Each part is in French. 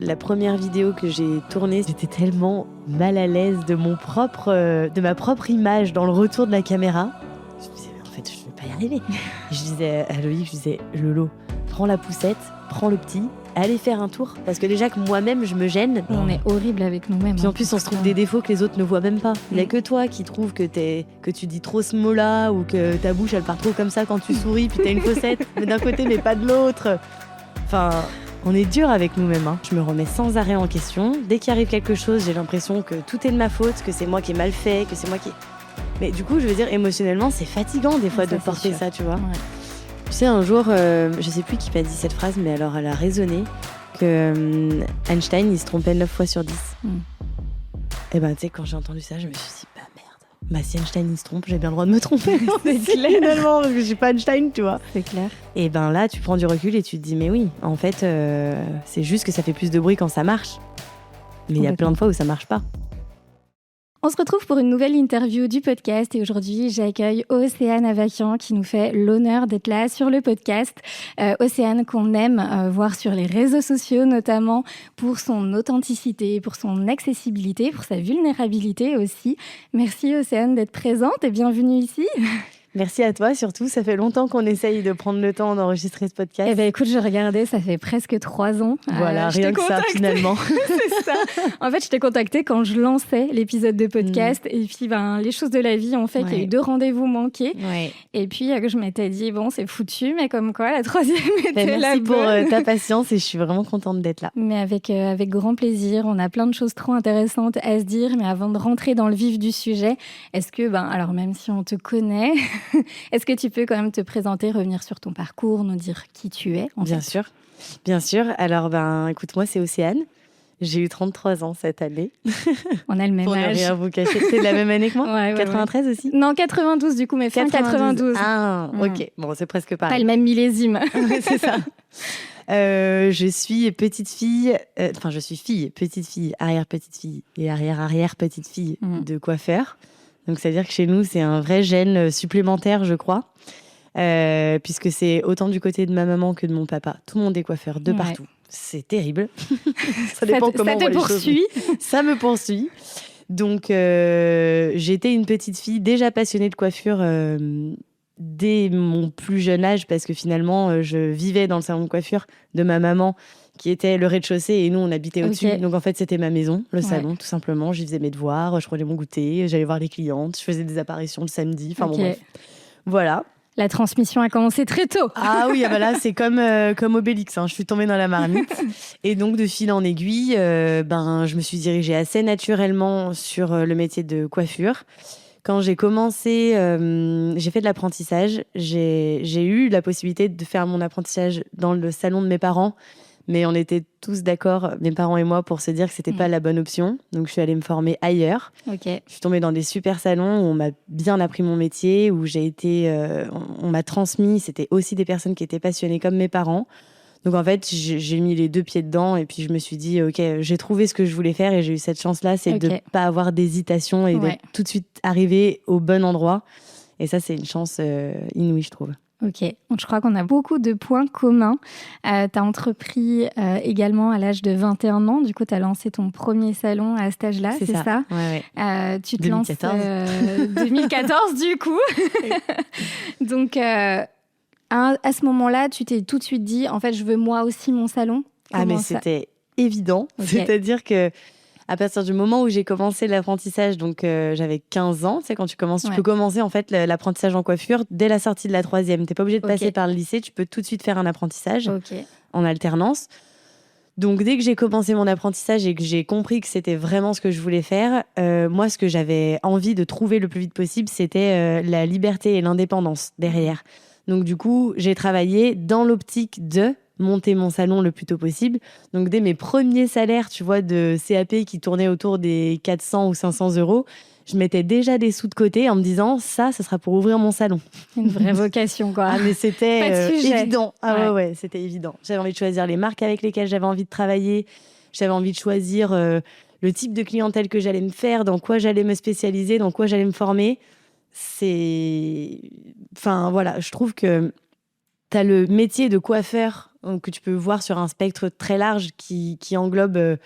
La première vidéo que j'ai tournée, j'étais tellement mal à l'aise de ma propre image dans le retour de la caméra. Je me disais, en fait, je ne vais pas y arriver. Je disais à Loïc, Lolo, prends la poussette, prends le petit, allez faire un tour. Parce que déjà que moi-même, je me gêne. On est horrible avec nous-mêmes. Puis en plus, on se trouve des défauts que les autres ne voient même pas. Il n'y a que toi qui trouves que tu dis trop ce mot-là ou que ta bouche, elle part trop comme ça quand tu souris, puis t'as une faussette, mais d'un côté, mais pas de l'autre. Enfin... On est dur avec nous-mêmes. Hein. Je me remets sans arrêt en question. Dès qu'il arrive quelque chose, j'ai l'impression que tout est de ma faute, que c'est moi qui ai mal fait, que c'est moi qui... Mais du coup, je veux dire, émotionnellement, c'est fatigant des fois de porter ça, tu vois. Ouais. Tu sais, un jour, je sais plus qui m'a dit cette phrase, mais alors elle a résonné, que Einstein, il se trompait 9 fois sur 10. Et ben, tu sais, quand j'ai entendu ça, je me suis dit, bah merde. Bah si Einstein il se trompe, j'ai bien le droit de me tromper. C'est clair. Finalement, parce que je suis pas Einstein, tu vois. C'est clair. Et ben là, tu prends du recul et tu te dis, mais oui, en fait, c'est juste que ça fait plus de bruit quand ça marche. Mais il y a plein de fois où ça marche pas. On se retrouve pour une nouvelle interview du podcast et aujourd'hui, j'accueille Océane Avakian qui nous fait l'honneur d'être là sur le podcast. Océane qu'on aime voir sur les réseaux sociaux, notamment pour son authenticité, pour son accessibilité, pour sa vulnérabilité aussi. Merci Océane d'être présente et bienvenue ici. Merci à toi, surtout. Ça fait longtemps qu'on essaye de prendre le temps d'enregistrer ce podcast. Eh bien, écoute, je regardais, ça fait presque 3 ans. Voilà, rien que ça, finalement. C'est ça. En fait, je t'ai contactée quand je lançais l'épisode de podcast. Et puis, les choses de la vie ont fait qu'il y a eu 2 rendez-vous manqués. Ouais. Et puis, je m'étais dit, bon, c'est foutu, mais comme quoi, la 3e était la bonne. Merci pour ta patience et je suis vraiment contente d'être là. Mais avec grand plaisir. On a plein de choses trop intéressantes à se dire. Mais avant de rentrer dans le vif du sujet, est-ce que, alors même si on te connaît... Est-ce que tu peux quand même te présenter, revenir sur ton parcours, nous dire qui tu es Bien sûr. Alors, écoute, moi, c'est Océane. J'ai eu 33 ans cette année. On a le même Pour âge. Pour ne rien vous cacher. T'es de la même année que moi? Ouais, 93 aussi? Non, 92 du coup, mais fin 92. Ah, ok. Bon, c'est presque pareil. Pas le même millésime. C'est ça. Je suis petite fille, petite fille, arrière-petite fille et arrière-arrière-petite fille de coiffeur. Donc, c'est-à-dire que chez nous, c'est un vrai gène supplémentaire, je crois, puisque c'est autant du côté de ma maman que de mon papa. Tout le monde est coiffeur de partout. C'est terrible. Ça dépend comment on voit les choses. Ça te poursuit. Ça me poursuit. Donc, j'étais une petite fille déjà passionnée de coiffure dès mon plus jeune âge, parce que finalement, je vivais dans le salon de coiffure de ma maman, qui était le rez-de-chaussée, et nous, on habitait au-dessus. Donc, en fait, c'était ma maison, le salon, tout simplement. J'y faisais mes devoirs, je prenais mon goûter, j'allais voir les clientes, je faisais des apparitions le samedi. Enfin, bon, bref. Voilà. La transmission a commencé très tôt. Ah oui, là, c'est comme Obélix. Hein. Je suis tombée dans la marmite. Et donc, de fil en aiguille, je me suis dirigée assez naturellement sur le métier de coiffure. Quand j'ai commencé, j'ai fait de l'apprentissage. J'ai eu la possibilité de faire mon apprentissage dans le salon de mes parents. Mais on était tous d'accord, mes parents et moi, pour se dire que c'était pas la bonne option. Donc, je suis allée me former ailleurs. Okay. Je suis tombée dans des super salons où on m'a bien appris mon métier, où j'ai été, on m'a transmis. C'était aussi des personnes qui étaient passionnées comme mes parents. Donc, en fait, j'ai mis les 2 pieds dedans et puis je me suis dit, OK, j'ai trouvé ce que je voulais faire et j'ai eu cette chance-là, c'est de pas avoir d'hésitation et d'être tout de suite arrivée au bon endroit. Et ça, c'est une chance inouïe, je trouve. Ok, donc je crois qu'on a beaucoup de points communs. Tu as entrepris également à l'âge de 21 ans. Du coup, tu as lancé ton premier salon à cet âge-là, c'est ça? Ouais. Tu te 2014. lances 2014 du coup. Donc, à ce moment-là, tu t'es tout de suite dit, en fait, je veux moi aussi mon salon. Mais c'était évident. C'est-à-dire que à partir du moment où j'ai commencé l'apprentissage, donc j'avais 15 ans, tu sais, quand tu commences, tu peux commencer en fait l'apprentissage en coiffure dès la sortie de la 3e. T'es pas obligé de passer par le lycée, tu peux tout de suite faire un apprentissage en alternance. Donc dès que j'ai commencé mon apprentissage et que j'ai compris que c'était vraiment ce que je voulais faire, moi ce que j'avais envie de trouver le plus vite possible, c'était la liberté et l'indépendance derrière. Donc du coup, j'ai travaillé dans l'optique de monter mon salon le plus tôt possible. Donc, dès mes premiers salaires, tu vois, de CAP qui tournaient autour des 400 ou 500 euros, je mettais déjà des sous de côté en me disant, ça sera pour ouvrir mon salon. Une vraie vocation, quoi. Mais c'était évident. Ouais, c'était évident. J'avais envie de choisir les marques avec lesquelles j'avais envie de travailler. J'avais envie de choisir le type de clientèle que j'allais me faire, dans quoi j'allais me spécialiser, dans quoi j'allais me former. Enfin, voilà, je trouve que t'as le métier de coiffeur donc que tu peux voir sur un spectre très large qui englobe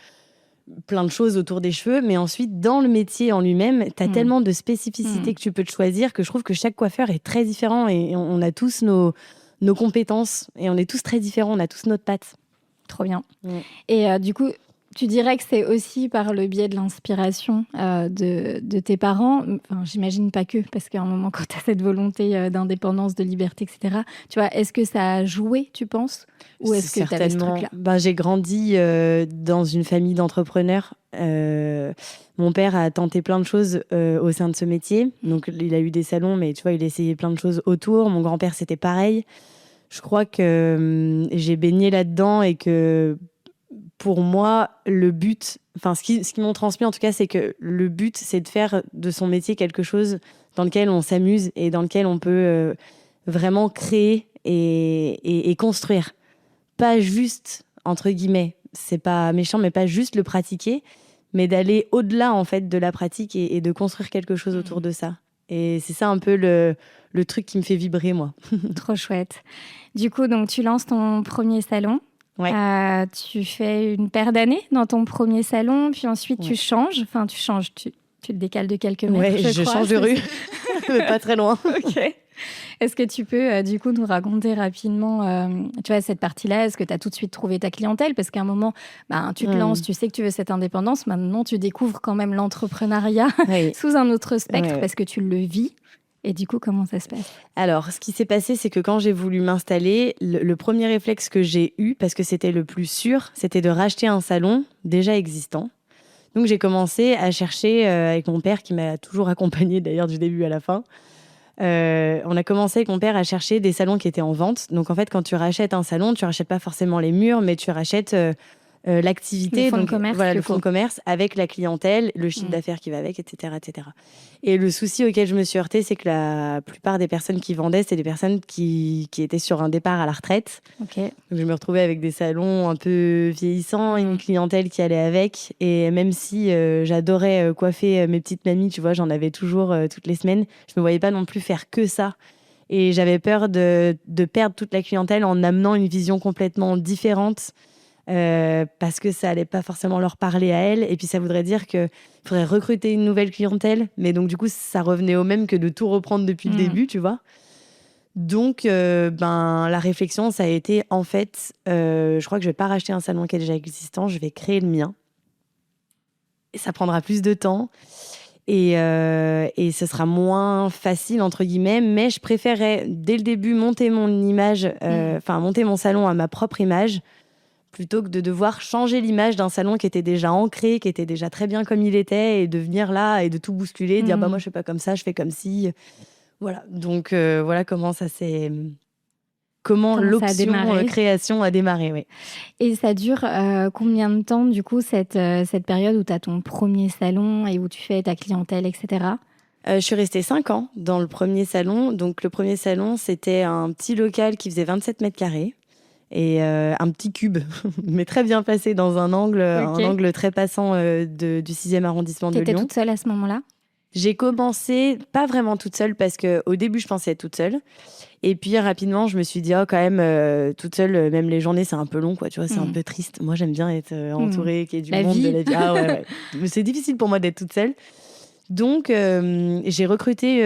plein de choses autour des cheveux. Mais ensuite, dans le métier en lui-même, tu as tellement de spécificités que tu peux te choisir que je trouve que chaque coiffeur est très différent et on a tous nos compétences et on est tous très différents, on a tous notre patte. Trop bien. Et du coup, tu dirais que c'est aussi par le biais de l'inspiration de tes parents, enfin, j'imagine pas que, parce qu'à un moment, quand tu as cette volonté d'indépendance, de liberté, etc., tu vois, est-ce que ça a joué, tu penses ? Ou est-ce que tu avais ce truc-là ? J'ai grandi dans une famille d'entrepreneurs. Mon père a tenté plein de choses au sein de ce métier. Donc, il a eu des salons, mais tu vois, il a essayé plein de choses autour. Mon grand-père, c'était pareil. Je crois que j'ai baigné là-dedans et que pour moi, le but, enfin, ce qu'ils m'ont transmis en tout cas, c'est que le but, c'est de faire de son métier quelque chose dans lequel on s'amuse et dans lequel on peut vraiment créer et construire. Pas juste, entre guillemets, c'est pas méchant, mais pas juste le pratiquer, mais d'aller au-delà en fait de la pratique et de construire quelque chose autour de ça. Et c'est ça un peu le truc qui me fait vibrer, moi. Trop chouette. Du coup, donc, tu lances ton premier salon. Ouais. Tu fais une paire d'années dans ton premier salon, puis ensuite tu changes. Enfin, tu le décales de quelques mètres. Ouais, je change de rue, mais pas très loin. Ok. Est-ce que tu peux du coup nous raconter rapidement tu vois, cette partie-là ? Est-ce que tu as tout de suite trouvé ta clientèle ? Parce qu'à un moment, tu te lances, tu sais que tu veux cette indépendance. Maintenant, tu découvres quand même l'entrepreneuriat sous un autre spectre parce que tu le vis. Et du coup, comment ça se passe ? Alors, ce qui s'est passé, c'est que quand j'ai voulu m'installer, le premier réflexe que j'ai eu, parce que c'était le plus sûr, c'était de racheter un salon déjà existant. Donc, j'ai commencé à chercher avec mon père, qui m'a toujours accompagnée d'ailleurs du début à la fin. On a commencé avec mon père à chercher des salons qui étaient en vente. Donc, en fait, quand tu rachètes un salon, tu rachètes pas forcément les murs, mais tu rachètes l'activité, le fonds de commerce, le fonds de commerce avec la clientèle, le chiffre d'affaires qui va avec, etc., etc. Et le souci auquel je me suis heurtée, c'est que la plupart des personnes qui vendaient, c'est des personnes qui étaient sur un départ à la retraite. Okay. Donc je me retrouvais avec des salons un peu vieillissants, une clientèle qui allait avec. Et même si j'adorais coiffer mes petites mamies, tu vois, j'en avais toujours toutes les semaines, je me voyais pas non plus faire que ça. Et j'avais peur de perdre toute la clientèle en amenant une vision complètement différente. Parce que ça allait pas forcément leur parler à elles, et puis ça voudrait dire qu'il faudrait recruter une nouvelle clientèle, mais donc du coup ça revenait au même que de tout reprendre depuis le début, tu vois. Donc la réflexion, ça a été en fait je crois que je vais pas racheter un salon qui est déjà existant, je vais créer le mien, et ça prendra plus de temps et ce sera moins facile entre guillemets, mais je préférais dès le début monter mon image, monter mon salon à ma propre image, plutôt que de devoir changer l'image d'un salon qui était déjà ancré, qui était déjà très bien comme il était, et de venir là et de tout bousculer, dire moi je fais pas comme ça, je fais comme si. Voilà. Donc voilà comment ça s'est. Comment l'option création a démarré, oui. Et ça dure combien de temps, du coup, cette période où tu as ton premier salon et où tu fais ta clientèle, etc. Je suis restée 5 ans dans le premier salon. Donc le premier salon, c'était un petit local qui faisait 27 mètres carrés. Et un petit cube, mais très bien placé dans un angle très passant du 6e arrondissement de Lyon. T'étais toute seule à ce moment-là ? J'ai commencé, pas vraiment toute seule, parce qu'au début, je pensais être toute seule. Et puis, rapidement, je me suis dit, quand même, toute seule, même les journées, c'est un peu long, quoi. Tu vois, c'est un peu triste. Moi, j'aime bien être entourée, qu'il y ait du monde, de la vie. Ah ouais. Mais c'est difficile pour moi d'être toute seule. Donc, j'ai recruté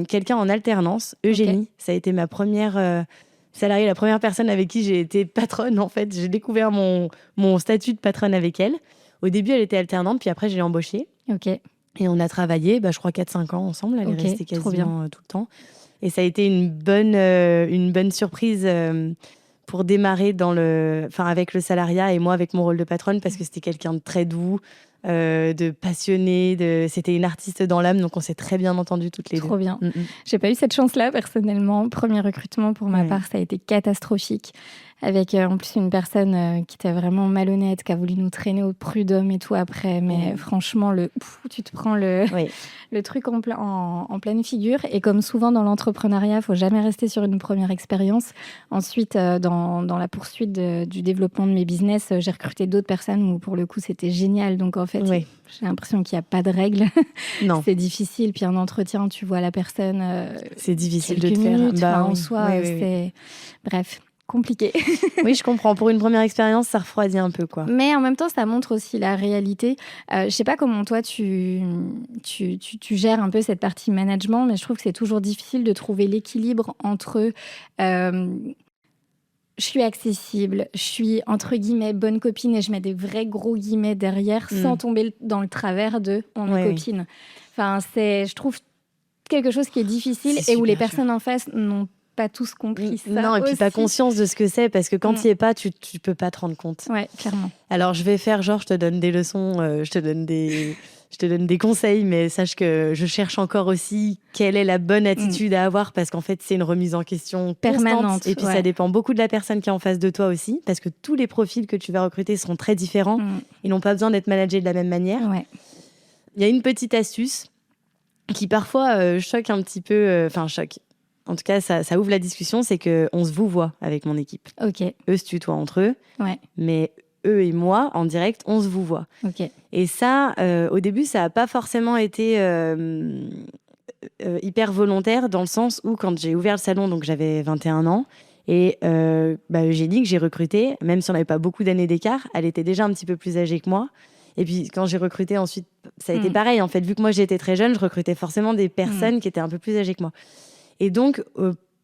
quelqu'un en alternance, Eugénie. Ça a été ma première... salariée, la première personne avec qui j'ai été patronne, en fait. J'ai découvert mon statut de patronne avec elle. Au début, elle était alternante, puis après, je l'ai embauchée. Ok. Et on a travaillé, je crois, 4-5 ans ensemble. Elle est restée quasiment tout le temps. Et ça a été une bonne surprise pour démarrer avec le salariat et moi avec mon rôle de patronne, parce que c'était quelqu'un de très doux, de passionné. C'était une artiste dans l'âme, donc on s'est très bien entendues toutes les deux. Trop bien. J'ai pas eu cette chance-là, personnellement. Premier recrutement, pour ma part, ça a été catastrophique. Avec en plus une personne qui était vraiment malhonnête, qui a voulu nous traîner au prud'homme et tout après. Mais franchement, tu te prends le truc en pleine figure. Et comme souvent dans l'entrepreneuriat, il ne faut jamais rester sur une première expérience. Ensuite, dans la poursuite du développement de mes business, j'ai recruté d'autres personnes où pour le coup, c'était génial. Donc en fait, j'ai l'impression qu'il n'y a pas de règles. Non. C'est difficile. Puis un entretien, tu vois la personne. C'est difficile de te faire. En soi, c'est... Bref. compliqué. Oui, je comprends. Pour une première expérience, ça refroidit un peu, quoi. Mais en même temps, ça montre aussi la réalité. Je sais pas comment toi, tu gères un peu cette partie management, mais je trouve que c'est toujours difficile de trouver l'équilibre entre je suis accessible, je suis entre guillemets bonne copine et je mets des vrais gros guillemets derrière sans tomber dans le travers de on est copine. Enfin, c'est, je trouve, quelque chose qui est difficile et où les personnes en face n'ont pas tous compris ça. Non, et puis pas conscience de ce que c'est, parce que quand tu n'y es pas, tu peux pas te rendre compte. Ouais, clairement. Alors, je vais faire genre, je te donne des leçons, je te donne des conseils, mais sache que je cherche encore aussi quelle est la bonne attitude à avoir, parce qu'en fait, c'est une remise en question permanente. Et puis, ça dépend beaucoup de la personne qui est en face de toi aussi, parce que tous les profils que tu vas recruter seront très différents. Ils n'ont pas besoin d'être managés de la même manière. Ouais. Il y a une petite astuce qui parfois choque un petit peu, choque. En tout cas, ça ouvre la discussion, c'est qu'on se vouvoie avec mon équipe. Ok. Eux se tutoient entre eux, mais eux et moi, en direct, on se vouvoie. Ok. Et ça, au début, ça n'a pas forcément été hyper volontaire, dans le sens où, quand j'ai ouvert le salon, donc j'avais 21 ans, et Eugénie, que j'ai recrutée, même si on n'avait pas beaucoup d'années d'écart, elle était déjà un petit peu plus âgée que moi. Et puis, quand j'ai recruté ensuite, ça a été pareil. En fait, vu que moi, j'étais très jeune, je recrutais forcément des personnes qui étaient un peu plus âgées que moi. Et donc,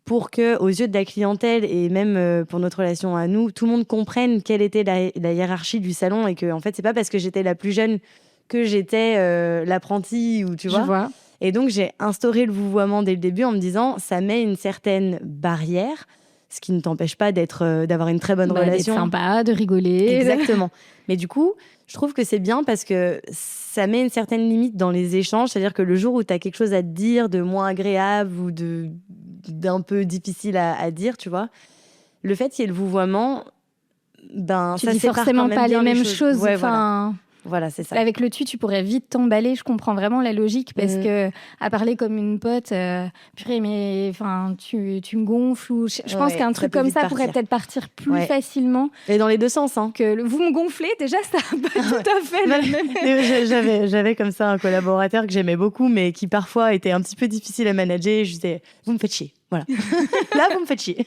pour que, aux yeux de la clientèle et même pour notre relation à nous, tout le monde comprenne quelle était la hiérarchie du salon, et que, en fait, c'est pas parce que j'étais la plus jeune que j'étais l'apprentie, ou tu vois. Je vois. Et donc, j'ai instauré le vouvoiement dès le début en me disant, ça met une certaine barrière, ce qui ne t'empêche pas d'avoir une très bonne relation. D'être sympa, de rigoler. Exactement. Mais du coup, je trouve que c'est bien, parce que ça met une certaine limite dans les échanges. C'est-à-dire que le jour où tu as quelque chose à te dire de moins agréable ou d'un peu difficile à dire, tu vois, le fait qu'il y ait le vouvoiement, tu ça dis sépare forcément quand même pas bien les mêmes choses. Ouais, voilà, c'est ça. Avec le tu pourrais vite t'emballer. Je comprends vraiment la logique, parce que à parler comme une pote, purée, mais tu me gonfles, ou je pense qu'un truc comme ça pourrait peut-être partir plus facilement. Et dans les deux sens, hein. Que vous me gonflez, déjà, ça n'a pas tout à fait le même. J'avais comme ça un collaborateur que j'aimais beaucoup, mais qui parfois était un petit peu difficile à manager. Je disais, vous me faites chier. Voilà. Là, vous me faites chier.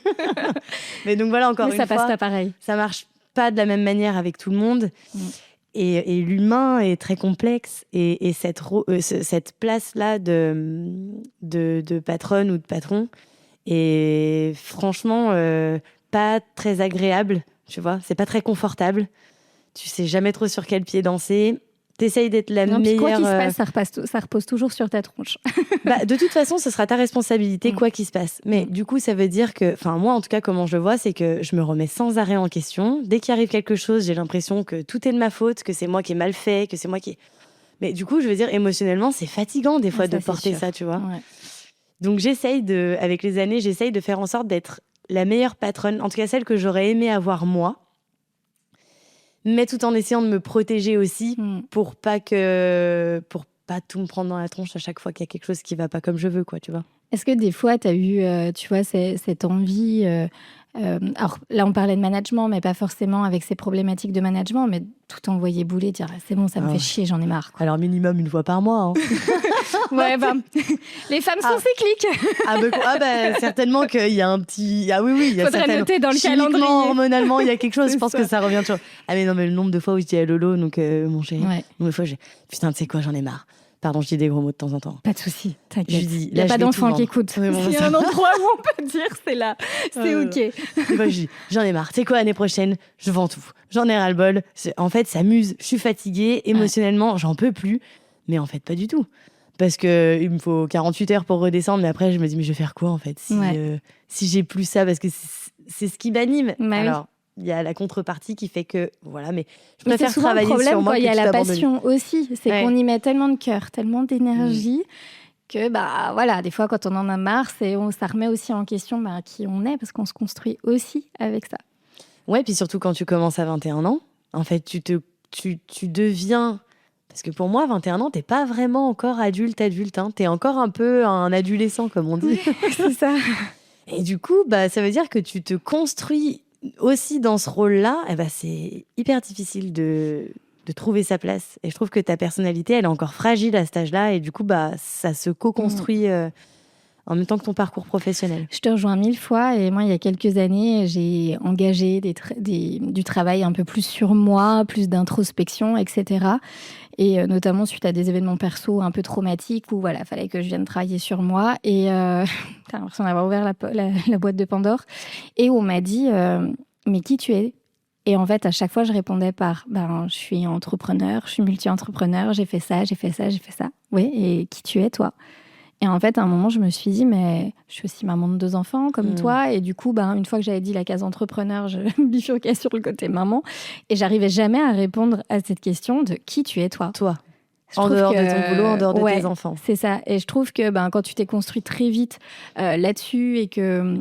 Mais donc voilà, encore une fois. Mais ça passe pas pareil. Ça marche pas de la même manière avec tout le monde. Et l'humain est très complexe, et cette place-là de patronne ou de patron est franchement pas très agréable, tu vois. C'est pas très confortable. Tu sais jamais trop sur quel pied danser. T'essayes d'être la meilleure... Quoi qu'il se passe, ça repose toujours sur ta tronche. De toute façon, ce sera ta responsabilité, quoi qu'il se passe. Mais du coup, ça veut dire que... moi, en tout cas, comment je le vois, c'est que je me remets sans arrêt en question. Dès qu'il arrive quelque chose, j'ai l'impression que tout est de ma faute, que c'est moi qui ai mal fait, que c'est moi qui... Mais du coup, je veux dire, émotionnellement, c'est fatigant des fois de porter ça, tu vois. Ouais. Donc, avec les années, j'essaye de faire en sorte d'être la meilleure patronne, en tout cas celle que j'aurais aimé avoir moi, mais tout en essayant de me protéger aussi pour pas tout me prendre dans la tronche à chaque fois qu'il y a quelque chose qui va pas comme je veux, quoi, tu vois. Est-ce que des fois, tu as eu, tu vois, cette envie... alors là, on parlait de management, mais pas forcément avec ces problématiques de management, mais tout envoyer bouler, dire c'est bon, ça me fait chier, j'en ai marre. Quoi. Alors minimum une fois par mois. Hein. Les femmes sont cycliques. Certainement qu'il y a un petit... Ah oui, il y a faudrait noter dans le calendrier. Hormonalement, il y a quelque chose, je pense que ça revient toujours. Ah mais non, mais le nombre de fois où je dis à Lolo, donc mon chéri, nombre de fois putain, tu sais quoi, j'en ai marre. Pardon, je dis des gros mots de temps en temps. Pas de souci, t'inquiète. Il n'y a pas d'enfants qui écoutent. S'il y a un endroit où on peut dire, c'est là. C'est OK. Moi, je dis, j'en ai marre. Tu sais quoi, l'année prochaine, je vends tout. J'en ai ras-le-bol. En fait, ça m'use. Je suis fatiguée. Émotionnellement, j'en peux plus. Mais en fait, pas du tout. Parce qu'il me faut 48 heures pour redescendre. Mais après, je me dis, mais je vais faire quoi, en fait, si j'ai plus ça? Parce que c'est ce qui m'anime. Alors, il y a la contrepartie qui fait que, voilà, mais je préfère travailler sur moi. Il y a la passion aussi, c'est qu'on y met tellement de cœur, tellement d'énergie, que, voilà, des fois, quand on en a marre, ça remet aussi en question qui on est, parce qu'on se construit aussi avec ça. Ouais, puis surtout quand tu commences à 21 ans, en fait, tu deviens... Parce que pour moi, 21 ans, t'es pas vraiment encore adulte, hein. T'es encore un peu un adolescent, comme on dit. C'est ça. Et du coup, ça veut dire que tu te construis aussi dans ce rôle-là. C'est hyper difficile de trouver sa place. Et je trouve que ta personnalité, elle est encore fragile à cet âge-là. Et du coup, ça se co-construit en même temps que ton parcours professionnel? Je te rejoins 1000 fois. Et moi, il y a quelques années, j'ai engagé du travail un peu plus sur moi, plus d'introspection, etc. Et notamment suite à des événements perso un peu traumatiques où voilà, fallait que je vienne travailler sur moi. Et t'as l'impression d'avoir ouvert la boîte de Pandore. Et on m'a dit, mais qui tu es? Et en fait, à chaque fois, je répondais par, je suis entrepreneur, je suis multi-entrepreneur, j'ai fait ça, j'ai fait ça, j'ai fait ça. Oui, et qui tu es, toi? Et en fait, à un moment, je me suis dit, mais je suis aussi maman de 2 enfants comme toi. Et du coup, une fois que j'avais dit la case entrepreneur, je bifurquais sur le côté maman. Et j'arrivais jamais à répondre à cette question de qui tu es, toi. Toi, en dehors de ton boulot, en dehors de tes enfants. C'est ça. Et je trouve que quand tu t'es construit très vite là-dessus et que...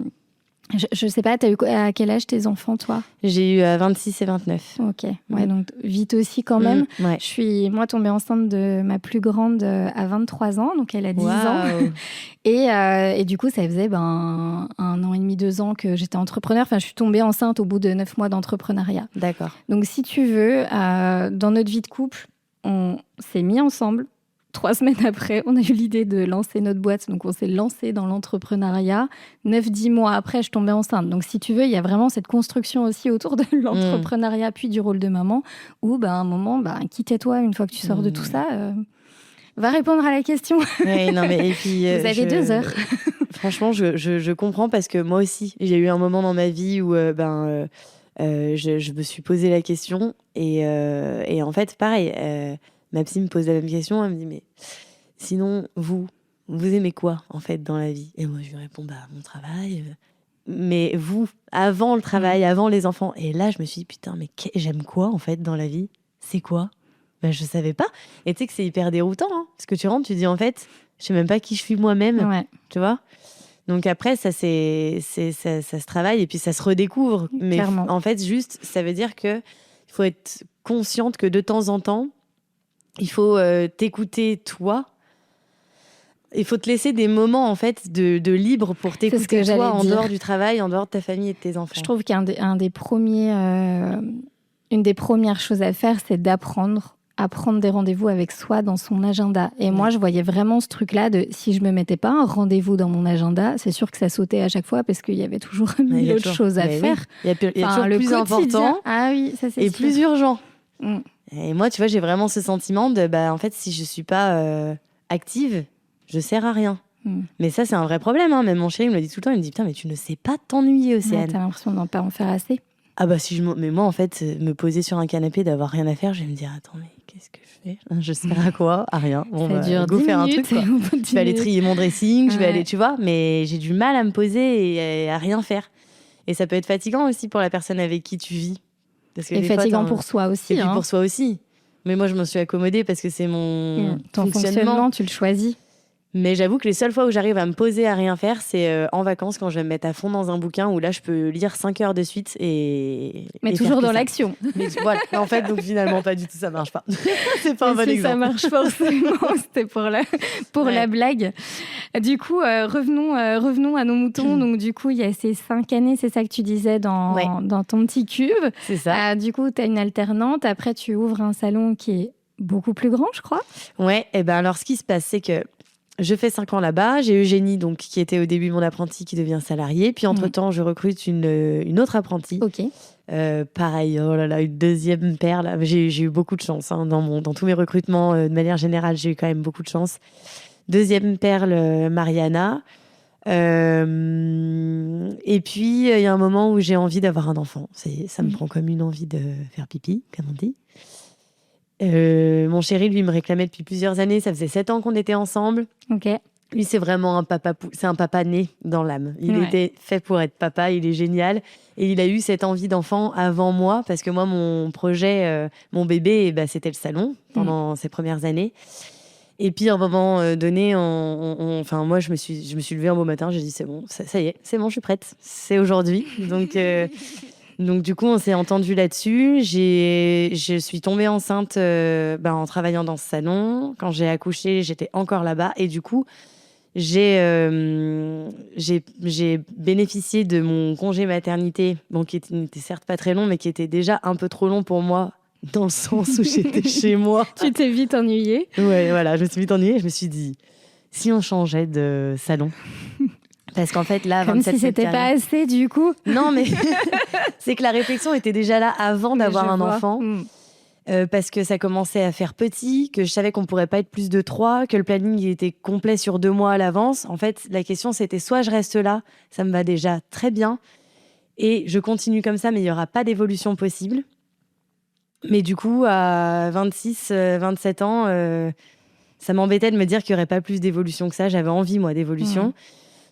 Je sais pas, t'as eu à quel âge tes enfants, toi? J'ai eu 26 et 29. Ok, ouais, donc vite aussi quand même. Ouais. Je suis, moi, tombée enceinte de ma plus grande à 23 ans, donc elle a 10 ans. Et du coup, ça faisait 1 an et demi, 2 ans que j'étais entrepreneur. Enfin, je suis tombée enceinte au bout de 9 mois d'entrepreneuriat. D'accord. Donc, si tu veux, dans notre vie de couple, on s'est mis ensemble. 3 semaines après, on a eu l'idée de lancer notre boîte. Donc, on s'est lancé dans l'entrepreneuriat. 9-10 mois après, je tombais enceinte. Donc, si tu veux, il y a vraiment cette construction aussi autour de l'entrepreneuriat, puis du rôle de maman, où, à un moment, quitte-toi une fois que tu sors de tout ça. Va répondre à la question. Oui, non, mais, et puis, vous avez 2 heures. Franchement, je comprends parce que moi aussi, j'ai eu un moment dans ma vie où je me suis posé la question. Et en fait, pareil... ma psy me pose la même question, elle me dit mais sinon vous aimez quoi en fait dans la vie? Et moi je lui réponds mon travail. Mais vous, avant le travail, avant les enfants. Et là je me suis dit putain mais j'aime quoi en fait dans la vie? C'est quoi? Je savais pas. Et tu sais que c'est hyper déroutant parce que tu rentres, tu dis en fait je sais même pas qui je suis moi-même. Ouais. Tu vois? Donc après ça ça se travaille et puis ça se redécouvre. Mais en fait juste ça veut dire que il faut être consciente que de temps en temps il faut t'écouter toi. Il faut te laisser des moments en fait de libre pour t'écouter toi en dehors du travail, en dehors de ta famille et de tes enfants. Je trouve qu'une des premières choses à faire, c'est d'apprendre à prendre des rendez-vous avec soi dans son agenda. Et moi, je voyais vraiment ce truc-là de si je me mettais pas un rendez-vous dans mon agenda, c'est sûr que ça sautait à chaque fois parce qu'il y avait toujours mille autres choses à faire. Il y a toujours le plus important. Ah oui, ça c'est et sûr. Plus urgent. Et moi, tu vois, j'ai vraiment ce sentiment de, en fait, si je suis pas active, je sers à rien. Mais ça, c'est un vrai problème. Même mon chéri me le dit tout le temps. Il me dit, putain, mais tu ne sais pas t'ennuyer, Océane. T'as l'impression de pas en faire assez. Ah mais moi, en fait, me poser sur un canapé, d'avoir rien à faire, je vais me dire, attends, mais qu'est-ce que je fais? Je sers à quoi? À rien. Bon, ça dure go 10 faire minutes, un truc, quoi. Je vais aller trier mon dressing, je vais aller, tu vois. Mais j'ai du mal à me poser et à rien faire. Et ça peut être fatigant aussi pour la personne avec qui tu vis. Parce que et fatigant pour soi aussi. Et puis pour soi aussi. Mais moi, je m'en suis accommodée parce que c'est mon fonctionnement. Tu le choisis. Mais j'avoue que les seules fois où j'arrive à me poser à rien faire, c'est en vacances quand je vais me mettre à fond dans un bouquin où là, je peux lire 5 heures de suite Mais toujours dans l'action. Mais voilà. En fait, donc finalement, pas du tout, ça marche pas. C'est pas un bon exemple. Ça marche forcément. C'était pour la blague. Du coup, revenons à nos moutons. Donc, du coup, il y a ces 5 années, c'est ça que tu disais dans ton petit cube. C'est ça. Du coup, tu as une alternante. Après, tu ouvres un salon qui est beaucoup plus grand, je crois. Ouais. Et alors, ce qui se passe, c'est que je fais 5 ans là-bas. J'ai Eugénie, donc, qui était au début mon apprentie, qui devient salariée. Puis, entre-temps, je recrute une autre apprentie. Ok. Pareil, oh là là, une deuxième perle. J'ai eu beaucoup de chance dans tous mes recrutements. De manière générale, j'ai eu quand même beaucoup de chance. Deuxième perle, Mariana. Et puis, il y a un moment où j'ai envie d'avoir un enfant. Ça me prend comme une envie de faire pipi, comme on dit. Mon chéri, lui, me réclamait depuis plusieurs années. Ça faisait 7 ans qu'on était ensemble. Ok. Lui, c'est vraiment c'est un papa né dans l'âme. Il était fait pour être papa, il est génial. Et il a eu cette envie d'enfant avant moi, parce que moi, mon projet, mon bébé, c'était le salon pendant ces premières années. Et puis, à un moment donné, moi, je me suis levée un beau matin, j'ai dit, c'est bon, ça y est, c'est bon, je suis prête. C'est aujourd'hui. Donc, du coup, on s'est entendu là-dessus. Je suis tombée enceinte en travaillant dans ce salon. Quand j'ai accouché, j'étais encore là-bas. Et du coup, j'ai bénéficié de mon congé maternité, qui n'était certes pas très long, mais qui était déjà un peu trop long pour moi, dans le sens où j'étais chez moi. Tu t'es vite ennuyée. Ouais, voilà, je me suis vite ennuyée. Je me suis dit, si on changeait de salon. Parce qu'en fait, là, Comme 27 si c'était pas assez, du coup. Non, mais c'est que la réflexion était déjà là avant d'avoir un enfant. Parce que ça commençait à faire petit, que je savais qu'on pourrait pas être plus de 3, que le planning il était complet sur 2 mois à l'avance. En fait, la question, c'était soit je reste là, ça me va déjà très bien, et je continue comme ça, mais il y aura pas d'évolution possible. Mais du coup, à 26, 27 ans, ça m'embêtait de me dire qu'il y aurait pas plus d'évolution que ça. J'avais envie, moi, d'évolution.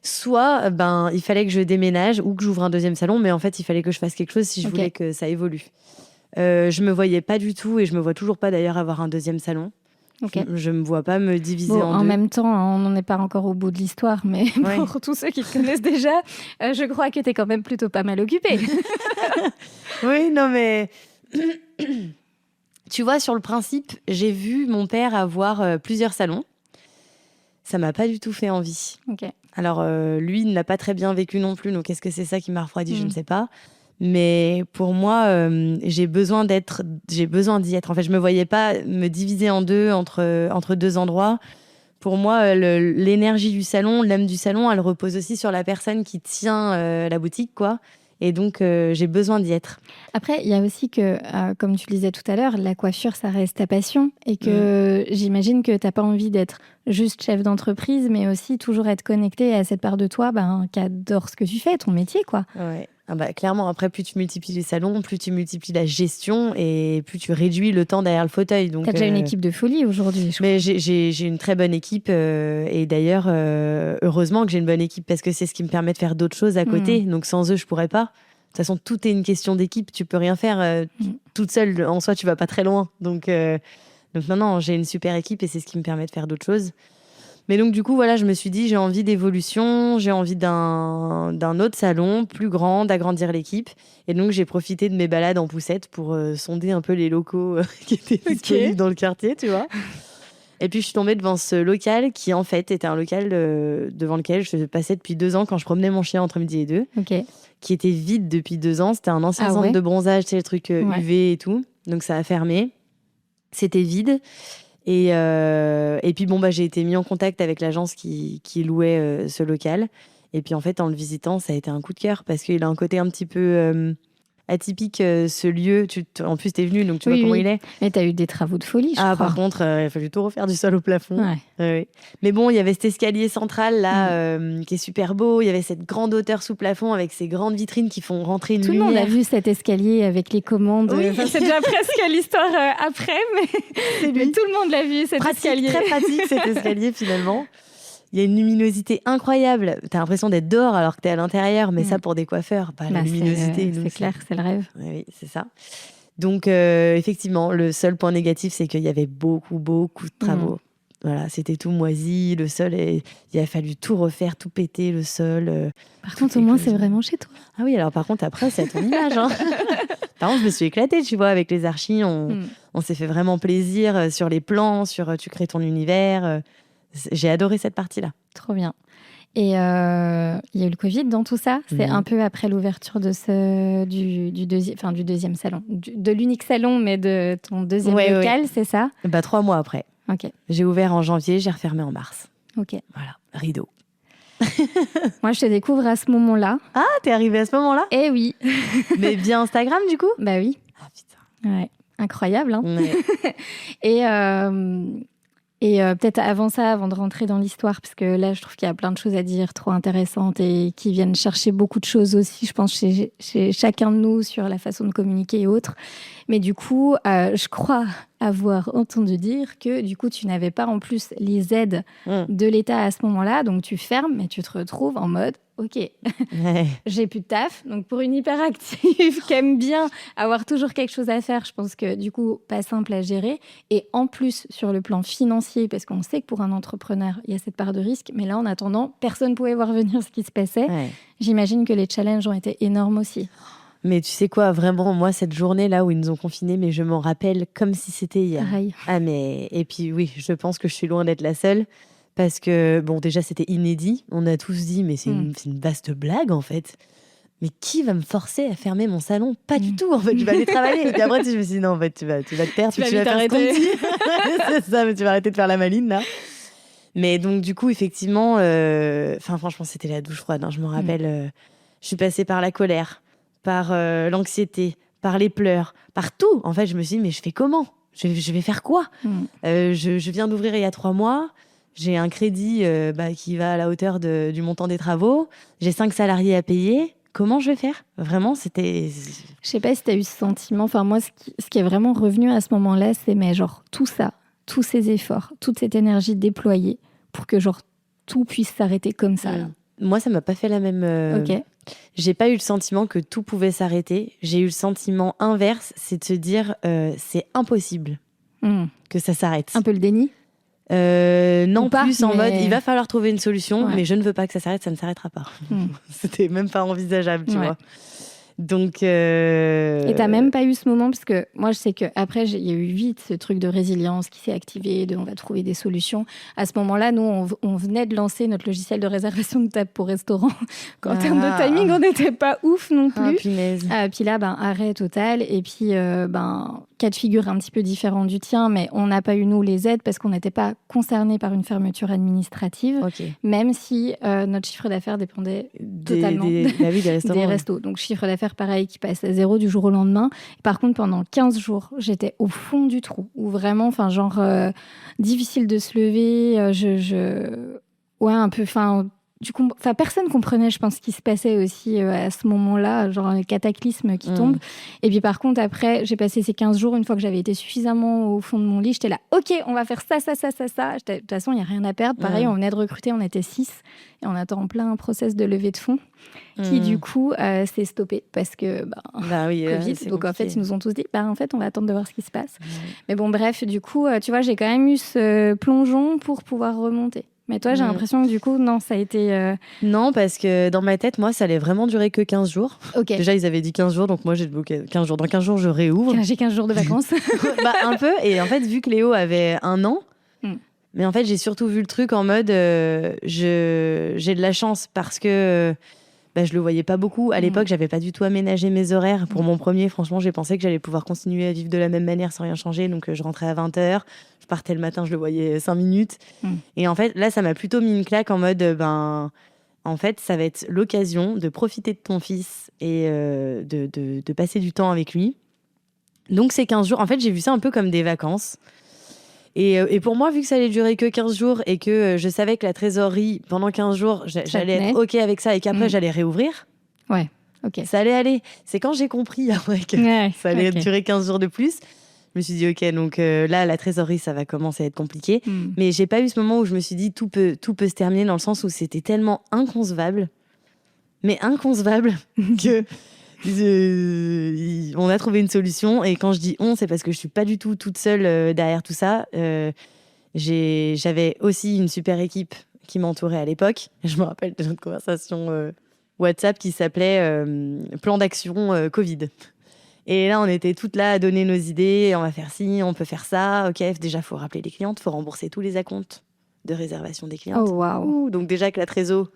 Soit, il fallait que je déménage ou que j'ouvre un deuxième salon, mais en fait, il fallait que je fasse quelque chose si je voulais que ça évolue. Je me voyais pas du tout, et je me vois toujours pas d'ailleurs avoir un deuxième salon. Je me vois pas me diviser en deux. En même temps, on n'en est pas encore au bout de l'histoire, mais pour tous ceux qui te connaissent déjà, je crois que t'es quand même plutôt pas mal occupée. Oui, non mais... Tu vois, sur le principe, j'ai vu mon père avoir plusieurs salons. Ça m'a pas du tout fait envie. Alors, lui, il ne l'a pas très bien vécu non plus, donc est-ce que c'est ça qui m'a refroidi? Je ne sais pas. Mais pour moi, j'ai besoin d'y être. En fait, je me voyais pas me diviser en deux entre deux endroits. Pour moi, l'énergie du salon, l'âme du salon, elle repose aussi sur la personne qui tient la boutique, quoi. Et donc, j'ai besoin d'y être. Après, il y a aussi que, comme tu le disais tout à l'heure, la coiffure, ça reste ta passion. Et que j'imagine que tu n'as pas envie d'être juste chef d'entreprise, mais aussi toujours être connecté à cette part de toi qui adore ce que tu fais, ton métier, quoi. Ouais. Clairement, après, plus tu multiplies les salons, plus tu multiplies la gestion et plus tu réduis le temps derrière le fauteuil. Donc, t'as déjà une équipe de folie aujourd'hui. Mais j'ai une très bonne équipe et d'ailleurs, heureusement que j'ai une bonne équipe parce que c'est ce qui me permet de faire d'autres choses à côté. Donc sans eux, je pourrais pas. De toute façon, tout est une question d'équipe. Tu peux rien faire toute seule. En soi, tu vas pas très loin. Donc non, j'ai une super équipe et c'est ce qui me permet de faire d'autres choses. Mais donc, du coup, voilà, je me suis dit, j'ai envie d'évolution, j'ai envie d'un autre salon, plus grand, d'agrandir l'équipe. Et donc, j'ai profité de mes balades en poussette pour sonder un peu les locaux qui étaient disponibles dans le quartier, tu vois. Et puis, je suis tombée devant ce local qui, en fait, était un local devant lequel je passais depuis 2 ans quand je promenais mon chien entre midi et 2, qui était vide depuis 2 ans. C'était un ancien centre de bronzage, tu sais, le truc UV et tout. Donc, ça a fermé. C'était vide. Et puis j'ai été mis en contact avec l'agence qui louait ce local. Et puis en fait, en le visitant, ça a été un coup de cœur parce qu'il a un côté un petit peu atypique, ce lieu. En plus, t'es venu, donc tu vois comment il est. Mais t'as eu des travaux de folie, je crois. Par contre, il a fallu tout refaire du sol au plafond. Ouais. Mais bon, il y avait cet escalier central là qui est super beau. Il y avait cette grande hauteur sous plafond avec ces grandes vitrines qui font rentrer une lumière. Tout le monde a vu cet escalier avec les commandes. Oui. C'est déjà presque l'histoire après, mais tout le monde l'a vu, cet escalier. Très pratique cet escalier finalement. Il y a une luminosité incroyable. T'as l'impression d'être dehors alors que t'es à l'intérieur. Mais ça, pour des coiffeurs, la luminosité. C'est clair, c'est le rêve. Oui, c'est ça. Donc, effectivement, le seul point négatif, c'est qu'il y avait beaucoup de travaux. Voilà, c'était tout moisi. Le sol, il a fallu tout refaire, tout péter, le sol. Par contre, au moins, c'est vraiment chez toi. Ah oui, alors par contre, après, c'est à ton image. Hein. Par contre, je me suis éclatée, tu vois, avec les archis. On s'est fait vraiment plaisir sur les plans, tu crées ton univers. J'ai adoré cette partie-là. Trop bien. Et il y a eu le Covid dans tout ça. C'est un peu après l'ouverture de du deuxième salon. De l'unique salon, mais de ton deuxième local, c'est ça? 3 mois après. Ok. J'ai ouvert en janvier, j'ai refermé en mars. Ok. Voilà, rideau. Moi, je te découvre à ce moment-là. Ah, t'es arrivée à ce moment-là? Eh oui. Mais via Instagram, du coup? Bah oui. Ah, putain. Ouais. Incroyable, hein? Ouais. Et peut-être avant ça, avant de rentrer dans l'histoire, parce que là, je trouve qu'il y a plein de choses à dire, trop intéressantes, et qui viennent chercher beaucoup de choses aussi, je pense, chez chacun de nous, sur la façon de communiquer et autres. Mais du coup, je crois avoir entendu dire que du coup, tu n'avais pas en plus les aides de l'État à ce moment-là, donc tu fermes, mais tu te retrouves en mode ok, j'ai plus de taf. Donc pour une hyperactive qui aime bien avoir toujours quelque chose à faire, je pense que du coup, pas simple à gérer. Et en plus, sur le plan financier, parce qu'on sait que pour un entrepreneur, il y a cette part de risque, mais là, en attendant, personne ne pouvait voir venir ce qui se passait. J'imagine que les challenges ont été énormes aussi. Mais tu sais quoi, vraiment, moi, cette journée-là où ils nous ont confinés, mais je m'en rappelle comme si c'était hier. Pareil. Et puis oui, je pense que je suis loin d'être la seule. Parce que, bon, déjà, c'était inédit. On a tous dit, mais c'est une vaste blague, en fait. Mais qui va me forcer à fermer mon salon? Pas du tout, en fait. Je vais aller travailler. Et puis après, je me suis dit, non, en fait, tu vas te perdre. Tu vas faire ce qu'on dit. C'est ça, mais tu vas arrêter de faire la maline, là. Mais donc, du coup, effectivement, franchement, c'était la douche froide. Hein. Je me rappelle, je suis passée par la colère, par l'anxiété, par les pleurs, par tout. En fait, je me suis dit, mais je fais comment ? Je vais faire quoi ? Je viens d'ouvrir il y a 3 mois. J'ai un crédit qui va à la hauteur du montant des travaux. J'ai 5 salariés à payer. Comment je vais faire ? Vraiment, c'était... Je sais pas si tu as eu ce sentiment. Enfin, moi, ce qui est vraiment revenu à ce moment-là, c'est mais genre tout ça, tous ces efforts, toute cette énergie déployée pour que genre tout puisse s'arrêter comme ça. Là. Moi, ça m'a pas fait la même... Ok. J'ai pas eu le sentiment que tout pouvait s'arrêter. J'ai eu le sentiment inverse, c'est de se dire c'est impossible que ça s'arrête. Un peu le déni ? Non, pas, plus en mais... mode il va falloir trouver une solution, mais je ne veux pas que ça s'arrête, ça ne s'arrêtera pas. C'était même pas envisageable, tu vois. Donc, Et t'as même pas eu ce moment, parce que moi je sais qu'après il y a eu vite ce truc de résilience qui s'est activé, on va trouver des solutions. À ce moment-là, nous on venait de lancer notre logiciel de réservation de table pour restaurant. En termes de timing, on n'était pas ouf non plus. Puis là, arrêt total. Et puis, cas de figure un petit peu différent du tien, mais on n'a pas eu nous les aides parce qu'on n'était pas concernés par une fermeture administrative, même si notre chiffre d'affaires dépendait totalement des restos. Donc chiffre d'affaires pareil qui passe à 0 du jour au lendemain. Par contre, pendant 15 jours, j'étais au fond du trou, où vraiment, difficile de se lever. Un peu, personne comprenait, je pense, ce qui se passait aussi à ce moment-là, genre le cataclysme qui tombe. Et puis par contre, après, j'ai passé ces 15 jours, une fois que j'avais été suffisamment au fond de mon lit, j'étais là, ok, on va faire ça. De toute façon, il n'y a rien à perdre. Pareil, on venait de recruter, on était 6, et on attend en plein process de levée de fonds, qui du coup s'est stoppé, parce que Covid. Donc en fait, ils nous ont tous dit, en fait, on va attendre de voir ce qui se passe. Mais bon, bref, du coup, tu vois, j'ai quand même eu ce plongeon pour pouvoir remonter. Mais toi, j'ai l'impression que du coup, non, ça a été... Non, parce que dans ma tête, moi, ça allait vraiment durer que 15 jours. Okay. Déjà, ils avaient dit 15 jours, donc moi, j'ai bloqué 15 jours. Dans 15 jours, je réouvre. J'ai 15 jours de vacances. Un peu. Et en fait, vu que Léo avait 1 an, mais en fait, j'ai surtout vu le truc en mode j'ai de la chance parce que je le voyais pas beaucoup. À l'époque, j'avais pas du tout aménagé mes horaires. Pour mon premier, franchement, j'ai pensé que j'allais pouvoir continuer à vivre de la même manière sans rien changer. Donc, je rentrais à 20h. Je partais le matin, je le voyais 5 minutes. Et en fait, là, ça m'a plutôt mis une claque en mode, en fait, ça va être l'occasion de profiter de ton fils et de passer du temps avec lui. Donc, ces 15 jours, en fait, j'ai vu ça un peu comme des vacances. Et pour moi, vu que ça allait durer que 15 jours et que je savais que la trésorerie, pendant 15 jours, j'allais être OK avec ça et qu'après, j'allais réouvrir. Ouais, OK. Ça allait aller. C'est quand j'ai compris après que ça allait durer 15 jours de plus. Je me suis dit, OK, donc là, la trésorerie, ça va commencer à être compliqué. Mais j'ai pas eu ce moment où je me suis dit, tout peut se terminer, dans le sens où c'était tellement inconcevable. Mais inconcevable que... on a trouvé une solution, et quand je dis on, c'est parce que je suis pas du tout toute seule derrière tout ça. J'avais aussi une super équipe qui m'entourait à l'époque. Je me rappelle de notre conversation WhatsApp qui s'appelait Plan d'action Covid. Et là, on était toutes là à donner nos idées. On va faire ci, on peut faire ça. Ok, déjà, faut rappeler les clientes, faut rembourser tous les acomptes de réservation des clientes. Oh waouh. Donc déjà que la trésor...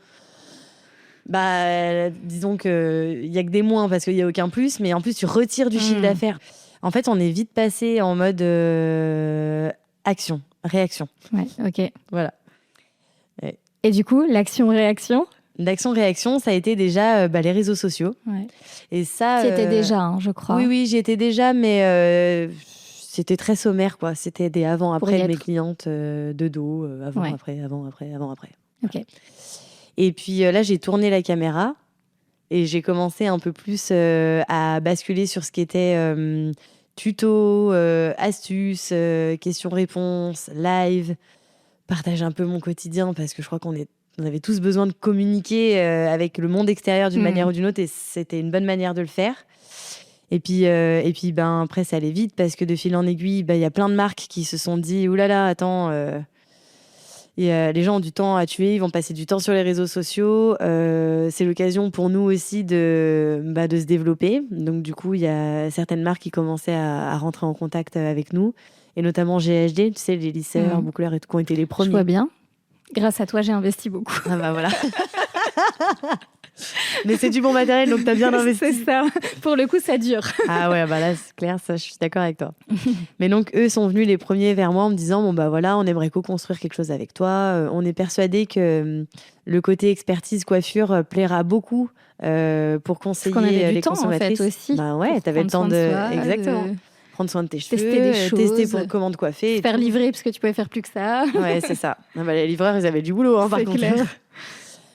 disons qu'il y a que des moins parce qu'il y a aucun plus, mais en plus tu retires du chiffre d'affaires. En fait, on est vite passé en mode action, réaction. Ouais, ok. Voilà. Ouais. Et du coup, l'action-réaction ? L'action-réaction, ça a été déjà les réseaux sociaux. Ouais. Et ça. C'était déjà, je crois. Oui, j'y étais déjà, mais c'était très sommaire, quoi. C'était des avant-après de mes clientes de dos, avant-après. Ok. Et puis là, j'ai tourné la caméra et j'ai commencé un peu plus à basculer sur ce qui était tuto, astuces, questions-réponses, live, partager un peu mon quotidien, parce que je crois qu'on avait tous besoin de communiquer avec le monde extérieur d'une manière ou d'une autre, et c'était une bonne manière de le faire. Et puis après, ça allait vite, parce que de fil en aiguille, y a plein de marques qui se sont dit « Oulala, attends... les gens ont du temps à tuer, ils vont passer du temps sur les réseaux sociaux. C'est l'occasion pour nous aussi de se développer. » Donc du coup, il y a certaines marques qui commençaient à rentrer en contact avec nous, et notamment GHD, tu sais, les lisseurs, boucleurs et tout, qui ont été les premiers. Je vois bien. Grâce à toi, j'ai investi beaucoup. Ah voilà. Mais c'est du bon matériel, donc t'as bien investi. C'est ça. Pour le coup, ça dure. Ah ouais, bah là, c'est clair, ça, je suis d'accord avec toi. Mais donc, eux sont venus les premiers vers moi en me disant, bon, bah voilà, on aimerait co-construire quelque chose avec toi. On est persuadé que le côté expertise coiffure plaira beaucoup pour conseiller Parce qu'on avait du les temps, consommatrices. en fait, aussi. Bah ouais, t'avais le temps prendre soin de soi, Exactement. Prendre soin de tes cheveux, tester des tester choses, pour comment te coiffer. se faire livrer parce que tu pouvais faire plus que ça. Ouais, c'est ça. Ah bah, les livreurs, ils avaient du boulot, hein, par C'est contre. clair.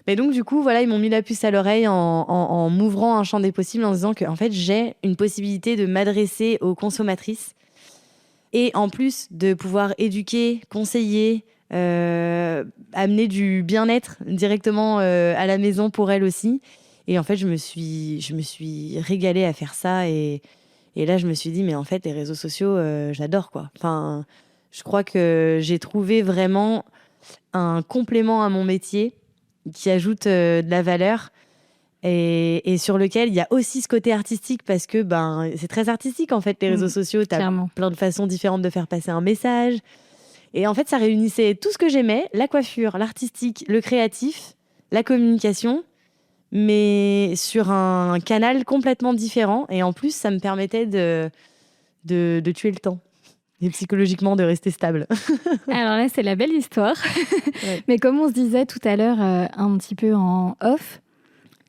Mais donc, du coup, voilà, ils m'ont mis la puce à l'oreille en m'ouvrant un champ des possibles, en disant que, en fait, j'ai une possibilité de m'adresser aux consommatrices et en plus de pouvoir éduquer, conseiller, amener du bien-être directement à la maison pour elles aussi. Et en fait, je me suis régalée à faire ça. Et là, je me suis dit, mais en fait, les réseaux sociaux, j'adore, quoi. Enfin, je crois que j'ai trouvé vraiment un complément à mon métier qui ajoute de la valeur et sur lequel il y a aussi ce côté artistique parce que c'est très artistique en fait les réseaux sociaux. T'as clairement. plein de façons différentes de faire passer un message et en fait ça réunissait tout ce que j'aimais, la coiffure, l'artistique, le créatif, la communication, mais sur un canal complètement différent et en plus ça me permettait de tuer le temps et psychologiquement de rester stable. Alors là, c'est la belle histoire. Ouais. Mais comme on se disait tout à l'heure, un petit peu en off,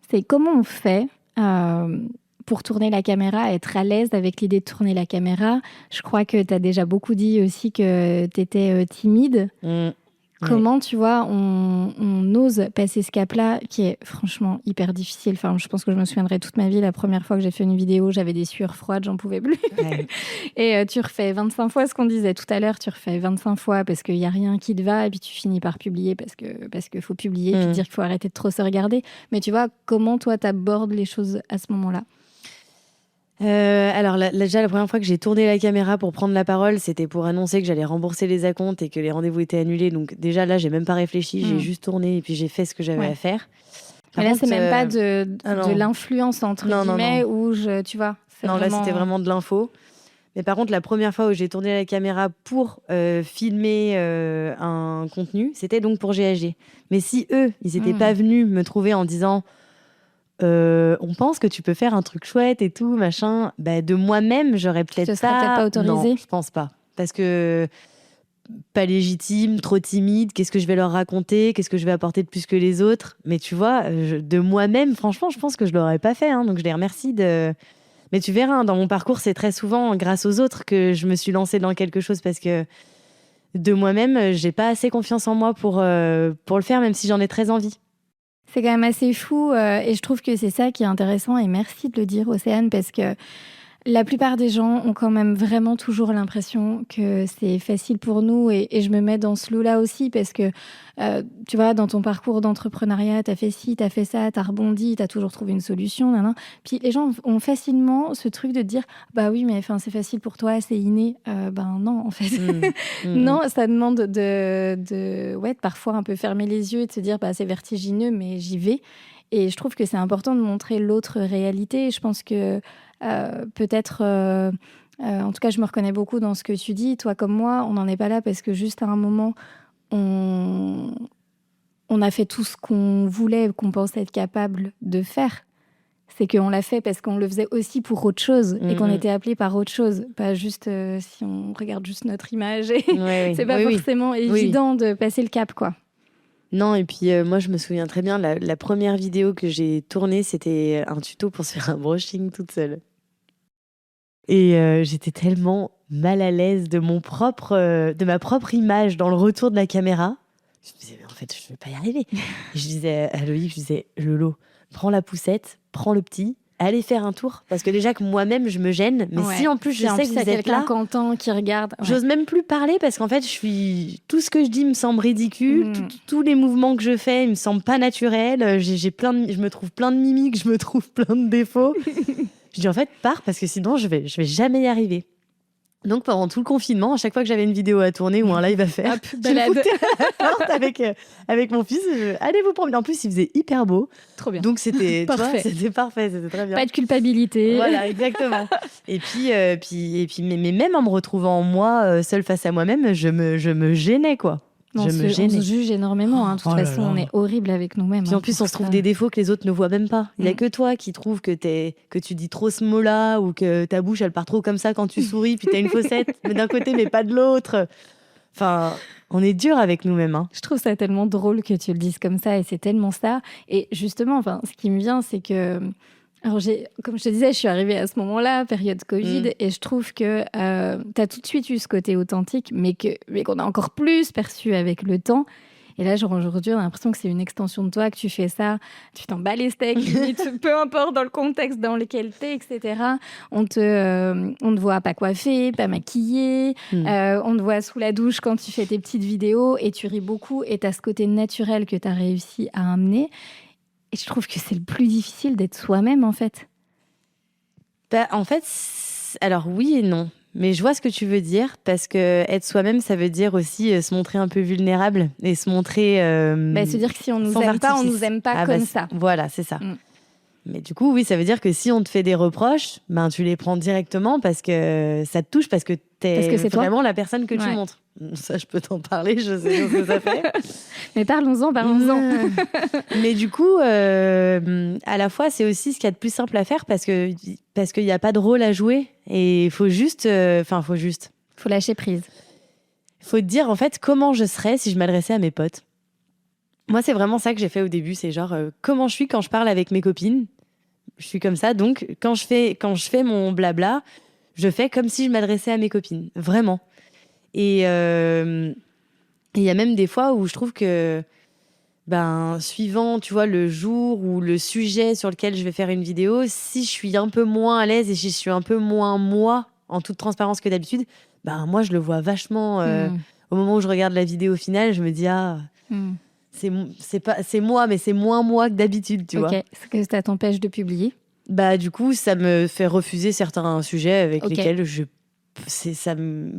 c'est comment on fait pour tourner la caméra, être à l'aise avec l'idée de tourner la caméra. Je crois que tu as déjà beaucoup dit aussi que tu étais timide. Comment, tu vois, on ose passer ce cap-là qui est franchement hyper difficile. Enfin, je pense que je me souviendrai toute ma vie. La première fois que j'ai fait une vidéo, j'avais des sueurs froides, j'en pouvais plus. Ouais. Et tu refais 25 fois ce qu'on disait tout à l'heure. Tu refais 25 fois parce qu'il n'y a rien qui te va. Et puis tu finis par publier parce que faut publier. Puis dire qu'il faut arrêter de trop se regarder. Mais tu vois, comment toi, t'abordes les choses à ce moment-là ? Alors déjà la première fois que j'ai tourné la caméra pour prendre la parole, c'était pour annoncer que j'allais rembourser les acomptes et que les rendez-vous étaient annulés. Donc déjà là, j'ai même pas réfléchi, j'ai juste tourné et puis j'ai fait ce que j'avais à faire. Mais là, c'est même pas de l'influence entre guillemets non. où tu vois. Non, là c'était vraiment de l'info. Mais par contre, la première fois où j'ai tourné la caméra pour filmer un contenu, c'était donc pour GHG. Mais si eux, ils étaient pas venus me trouver en disant on pense que tu peux faire un truc chouette et tout, machin. Bah, de moi-même, j'aurais peut-être pas autorisé. Non, je pense pas. Parce que pas légitime, trop timide, qu'est-ce que je vais leur raconter, qu'est-ce que je vais apporter de plus que les autres. Mais tu vois, de moi-même, franchement, je pense que je l'aurais pas fait. Hein, donc je les remercie de... Mais tu verras, dans mon parcours, c'est très souvent grâce aux autres que je me suis lancée dans quelque chose parce que de moi-même, j'ai pas assez confiance en moi pour le faire, même si j'en ai très envie. C'est quand même assez fou et je trouve que c'est ça qui est intéressant et merci de le dire, Océane, parce que la plupart des gens ont quand même vraiment toujours l'impression que c'est facile pour nous et je me mets dans ce lot-là aussi parce que tu vois, dans ton parcours d'entrepreneuriat, t'as fait ci, t'as fait ça, t'as rebondi, t'as toujours trouvé une solution, nan, nan. Puis les gens ont facilement ce truc de dire bah oui, mais enfin c'est facile pour toi, c'est inné. Ben non, en fait. Non, ça demande de parfois un peu fermer les yeux et de se dire bah c'est vertigineux, mais j'y vais. Et je trouve que c'est important de montrer l'autre réalité. Je pense que peut-être, en tout cas, je me reconnais beaucoup dans ce que tu dis. Toi comme moi, on n'en est pas là parce que juste à un moment, on a fait tout ce qu'on voulait, qu'on pensait être capable de faire. C'est qu'on l'a fait parce qu'on le faisait aussi pour autre chose et qu'on était appelé par autre chose. Pas juste si on regarde juste notre image. Et c'est pas forcément évident de passer le cap, quoi. Non, et puis moi, je me souviens très bien, la première vidéo que j'ai tournée, c'était un tuto pour se faire un brushing toute seule. Et j'étais tellement mal à l'aise de ma propre image dans le retour de la caméra. Je me disais, mais en fait, je ne vais pas y arriver. Et je disais à Loïc, Lolo, prends la poussette, prends le petit, allez faire un tour. Parce que déjà que moi-même, je me gêne. Mais si en plus, je sais que vous êtes là, qui regarde. J'ose même plus parler parce qu'en fait, tout ce que je dis me semble ridicule. Tous les mouvements que je fais, ils me semblent pas naturels. Je me trouve plein de mimiques, je me trouve plein de défauts. Je dis en fait, pars parce que sinon, je vais jamais y arriver. Donc pendant tout le confinement, à chaque fois que j'avais une vidéo à tourner ou un live à faire, je me foutais à la porte avec mon fils. Allez vous promener. En plus, il faisait hyper beau. Trop bien. Donc c'était parfait. C'était parfait, c'était très bien. Pas de culpabilité. Voilà, exactement. Et puis, mais même en me retrouvant moi seule face à moi-même, je me gênais quoi. On se juge énormément. De toute façon, on est horrible avec nous-mêmes. Puis en plus, on se trouve des défauts que les autres ne voient même pas. Il n'y a que toi qui trouves que tu dis trop ce mot-là ou que ta bouche, elle part trop comme ça quand tu souris, puis tu as une faussette, mais d'un côté, mais pas de l'autre. Enfin, on est dur avec nous-mêmes. Hein. Je trouve ça tellement drôle que tu le dises comme ça et c'est tellement ça. Et justement, ce qui me vient, c'est que... Alors, comme je te disais, je suis arrivée à ce moment-là, période Covid, et je trouve que tu as tout de suite eu ce côté authentique, mais qu'on a encore plus perçu avec le temps. Et là, aujourd'hui, on a l'impression que c'est une extension de toi, que tu fais ça, tu t'en bats les steaks, peu importe dans le contexte dans lequel tu es, etc. On te voit pas coiffée, pas maquillée, on te voit sous la douche quand tu fais tes petites vidéos, et tu ris beaucoup, et tu as ce côté naturel que tu as réussi à amener. Et je trouve que c'est le plus difficile d'être soi-même, en fait. En fait, alors oui et non. Mais je vois ce que tu veux dire, parce que être soi-même, ça veut dire aussi se montrer un peu vulnérable et se montrer... se dire que si on nous aime pas, on nous aime pas comme ça. Voilà, c'est ça. Mais du coup, oui, ça veut dire que si on te fait des reproches, tu les prends directement parce que ça te touche, parce que t'es vraiment la personne que tu montres. Ça, je peux t'en parler, je sais ce que ça fait. Mais parlons-en. Mais du coup, à la fois, c'est aussi ce qu'il y a de plus simple à faire parce qu'il n'y a pas de rôle à jouer et il faut juste... Faut lâcher prise. Il faut te dire, en fait, comment je serais si je m'adressais à mes potes. Moi, c'est vraiment ça que j'ai fait au début. C'est genre, comment je suis quand je parle avec mes copines. Je suis comme ça. Donc, quand je fais mon blabla, je fais comme si je m'adressais à mes copines. Vraiment. Et il y a même des fois où je trouve que, suivant, tu vois, le jour ou le sujet sur lequel je vais faire une vidéo, si je suis un peu moins à l'aise et si je suis un peu moins moi, en toute transparence que d'habitude, moi, je le vois vachement. Au moment où je regarde la vidéo finale, je me dis, c'est moi, mais c'est moins moi que d'habitude, tu vois. Est-ce que ça t'empêche de publier ? Du coup, ça me fait refuser certains sujets avec lesquels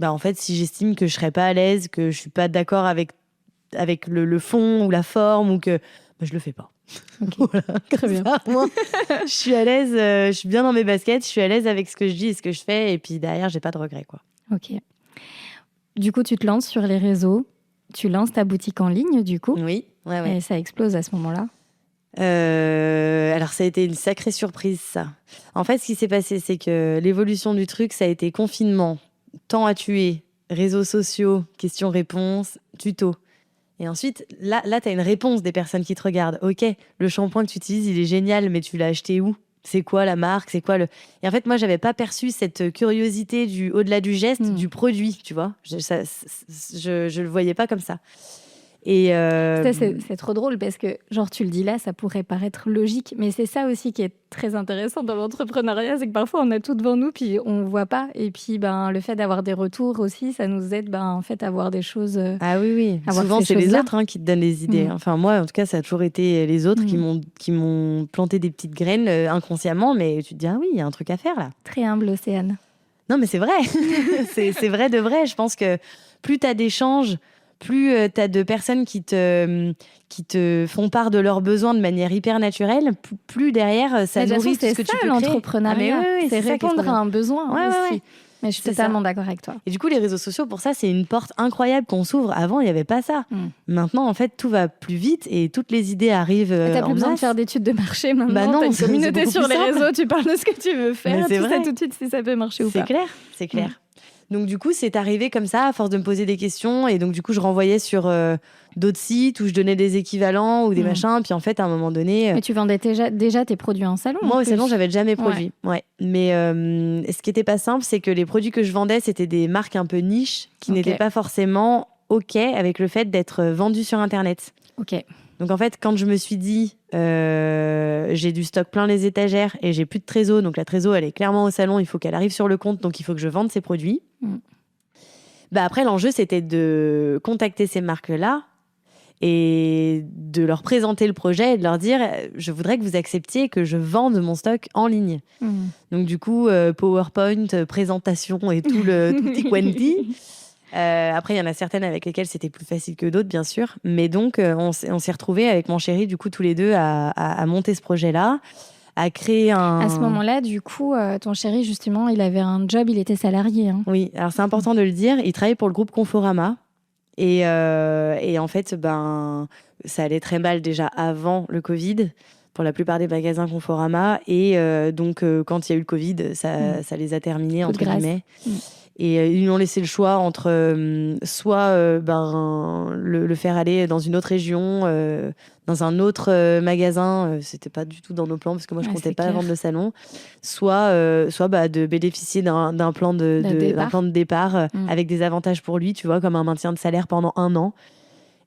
en fait, si j'estime que je serais pas à l'aise, que je suis pas d'accord avec le fond ou la forme, ou que je le fais pas. Voilà, très bien. Ça, moi, je suis à l'aise, je suis bien dans mes baskets, je suis à l'aise avec ce que je dis et ce que je fais, et puis derrière, j'ai pas de regrets, quoi. Ok. Du coup, tu te lances sur les réseaux. Tu lances ta boutique en ligne, du coup. Oui, ouais. Et ça explose à ce moment-là. Alors, ça a été une sacrée surprise, ça. En fait, ce qui s'est passé, c'est que l'évolution du truc, ça a été confinement, temps à tuer, réseaux sociaux, questions-réponses, tuto. Et ensuite, là, tu as une réponse des personnes qui te regardent. Ok, le shampoing que tu utilises, il est génial, mais tu l'as acheté où ? C'est quoi la marque ? C'est quoi le... Et en fait, moi, j'avais pas perçu cette curiosité au-delà du geste, du produit, tu vois. Je le voyais pas comme ça. Et c'est trop drôle parce que, genre, tu le dis là, ça pourrait paraître logique, mais c'est ça aussi qui est très intéressant dans l'entrepreneuriat, c'est que parfois on a tout devant nous puis on voit pas, et puis le fait d'avoir des retours aussi, ça nous aide en fait à voir des choses. Ah oui. Souvent c'est les autres qui te donnent les idées. Enfin moi, en tout cas, ça a toujours été les autres qui m'ont planté des petites graines inconsciemment, mais tu te dis il y a un truc à faire là. Très humble, Océane. Non mais c'est vrai, c'est vrai de vrai. Je pense que plus t'as d'échanges, plus tu as de personnes qui te font part de leurs besoins de manière hyper naturelle, plus derrière, ça nourrit tout ce que tu peux créer. L'entrepreneuriat, c'est répondre à un besoin aussi. Ouais. Mais je suis totalement d'accord avec toi. Et du coup, les réseaux sociaux, pour ça, c'est une porte incroyable qu'on s'ouvre. Avant, il n'y avait pas ça. Maintenant, en fait, tout va plus vite et toutes les idées arrivent t'as plus besoin de faire d'études de marché maintenant. Non, t'as une communauté sur les réseaux, tu parles de ce que tu veux faire. Tu sais tout de suite si ça peut marcher ou pas. C'est clair. Donc du coup, c'est arrivé comme ça, à force de me poser des questions. Et donc du coup, je renvoyais sur d'autres sites où je donnais des équivalents ou des machins. Puis en fait, à un moment donné... Mais tu vendais déjà tes produits en salon? Moi, au salon, j'avais déjà mes produits. Ouais. Mais ce qui n'était pas simple, c'est que les produits que je vendais, c'était des marques un peu niches qui n'étaient pas forcément OK avec le fait d'être vendues sur Internet. OK. Donc en fait, quand je me suis dit, j'ai du stock plein les étagères et j'ai plus de trésor, donc la trésor, elle est clairement au salon, il faut qu'elle arrive sur le compte, donc il faut que je vende ces produits. Après, l'enjeu, c'était de contacter ces marques-là et de leur présenter le projet et de leur dire, je voudrais que vous acceptiez que je vende mon stock en ligne. Donc du coup, PowerPoint, présentation et tout tutti quanti. Après, il y en a certaines avec lesquelles c'était plus facile que d'autres, bien sûr. Mais donc, on s'est retrouvés avec mon chéri, du coup, tous les deux, à monter ce projet-là, à créer un... À ce moment-là, du coup, ton chéri, justement, il avait un job, il était salarié. Hein. Oui, alors c'est important de le dire. Il travaillait pour le groupe Conforama. Et en fait, ça allait très mal déjà avant le Covid pour la plupart des magasins Conforama. Et donc, quand il y a eu le Covid, ça les a terminés, Coup de entre grâce. guillemets. Et ils nous ont laissé le choix entre soit le faire aller dans une autre région, dans un autre magasin. C'était pas du tout dans nos plans parce que moi je comptais pas vendre le salon. Soit de bénéficier d'un plan de départ avec des avantages pour lui, tu vois, comme un maintien de salaire pendant 1 an.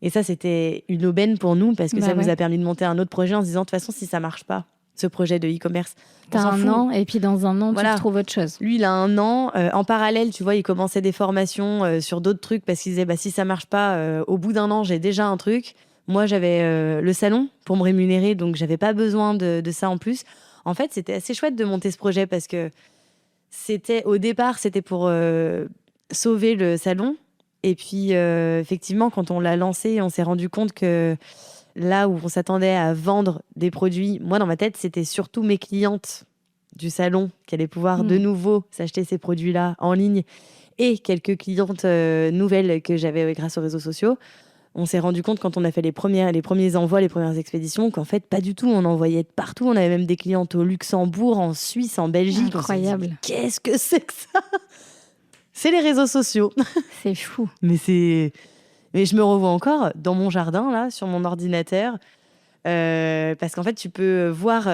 Et ça, c'était une aubaine pour nous parce que ça nous a permis de monter un autre projet en se disant de toute façon, si ça marche pas, ce projet de e-commerce, t'as 1 an et puis dans 1 an, tu trouves autre chose. Lui, il a 1 an. En parallèle, tu vois, il commençait des formations sur d'autres trucs parce qu'il disait si ça marche pas, au bout d'1 an, j'ai déjà un truc. Moi, j'avais le salon pour me rémunérer, donc j'avais pas besoin de ça en plus. En fait, c'était assez chouette de monter ce projet parce que au départ, c'était pour sauver le salon. Et puis, effectivement, quand on l'a lancé, on s'est rendu compte que là où on s'attendait à vendre des produits, moi, dans ma tête, c'était surtout mes clientes du salon qui allaient pouvoir de nouveau s'acheter ces produits-là en ligne et quelques clientes nouvelles que j'avais grâce aux réseaux sociaux. On s'est rendu compte quand on a fait les premiers envois, les premières expéditions, qu'en fait, pas du tout. On envoyait de partout. On avait même des clientes au Luxembourg, en Suisse, en Belgique. Incroyable. On s'est dit, qu'est-ce que c'est que ça ? C'est les réseaux sociaux. C'est fou. Mais je me revois encore dans mon jardin, là, sur mon ordinateur. Parce qu'en fait, tu peux voir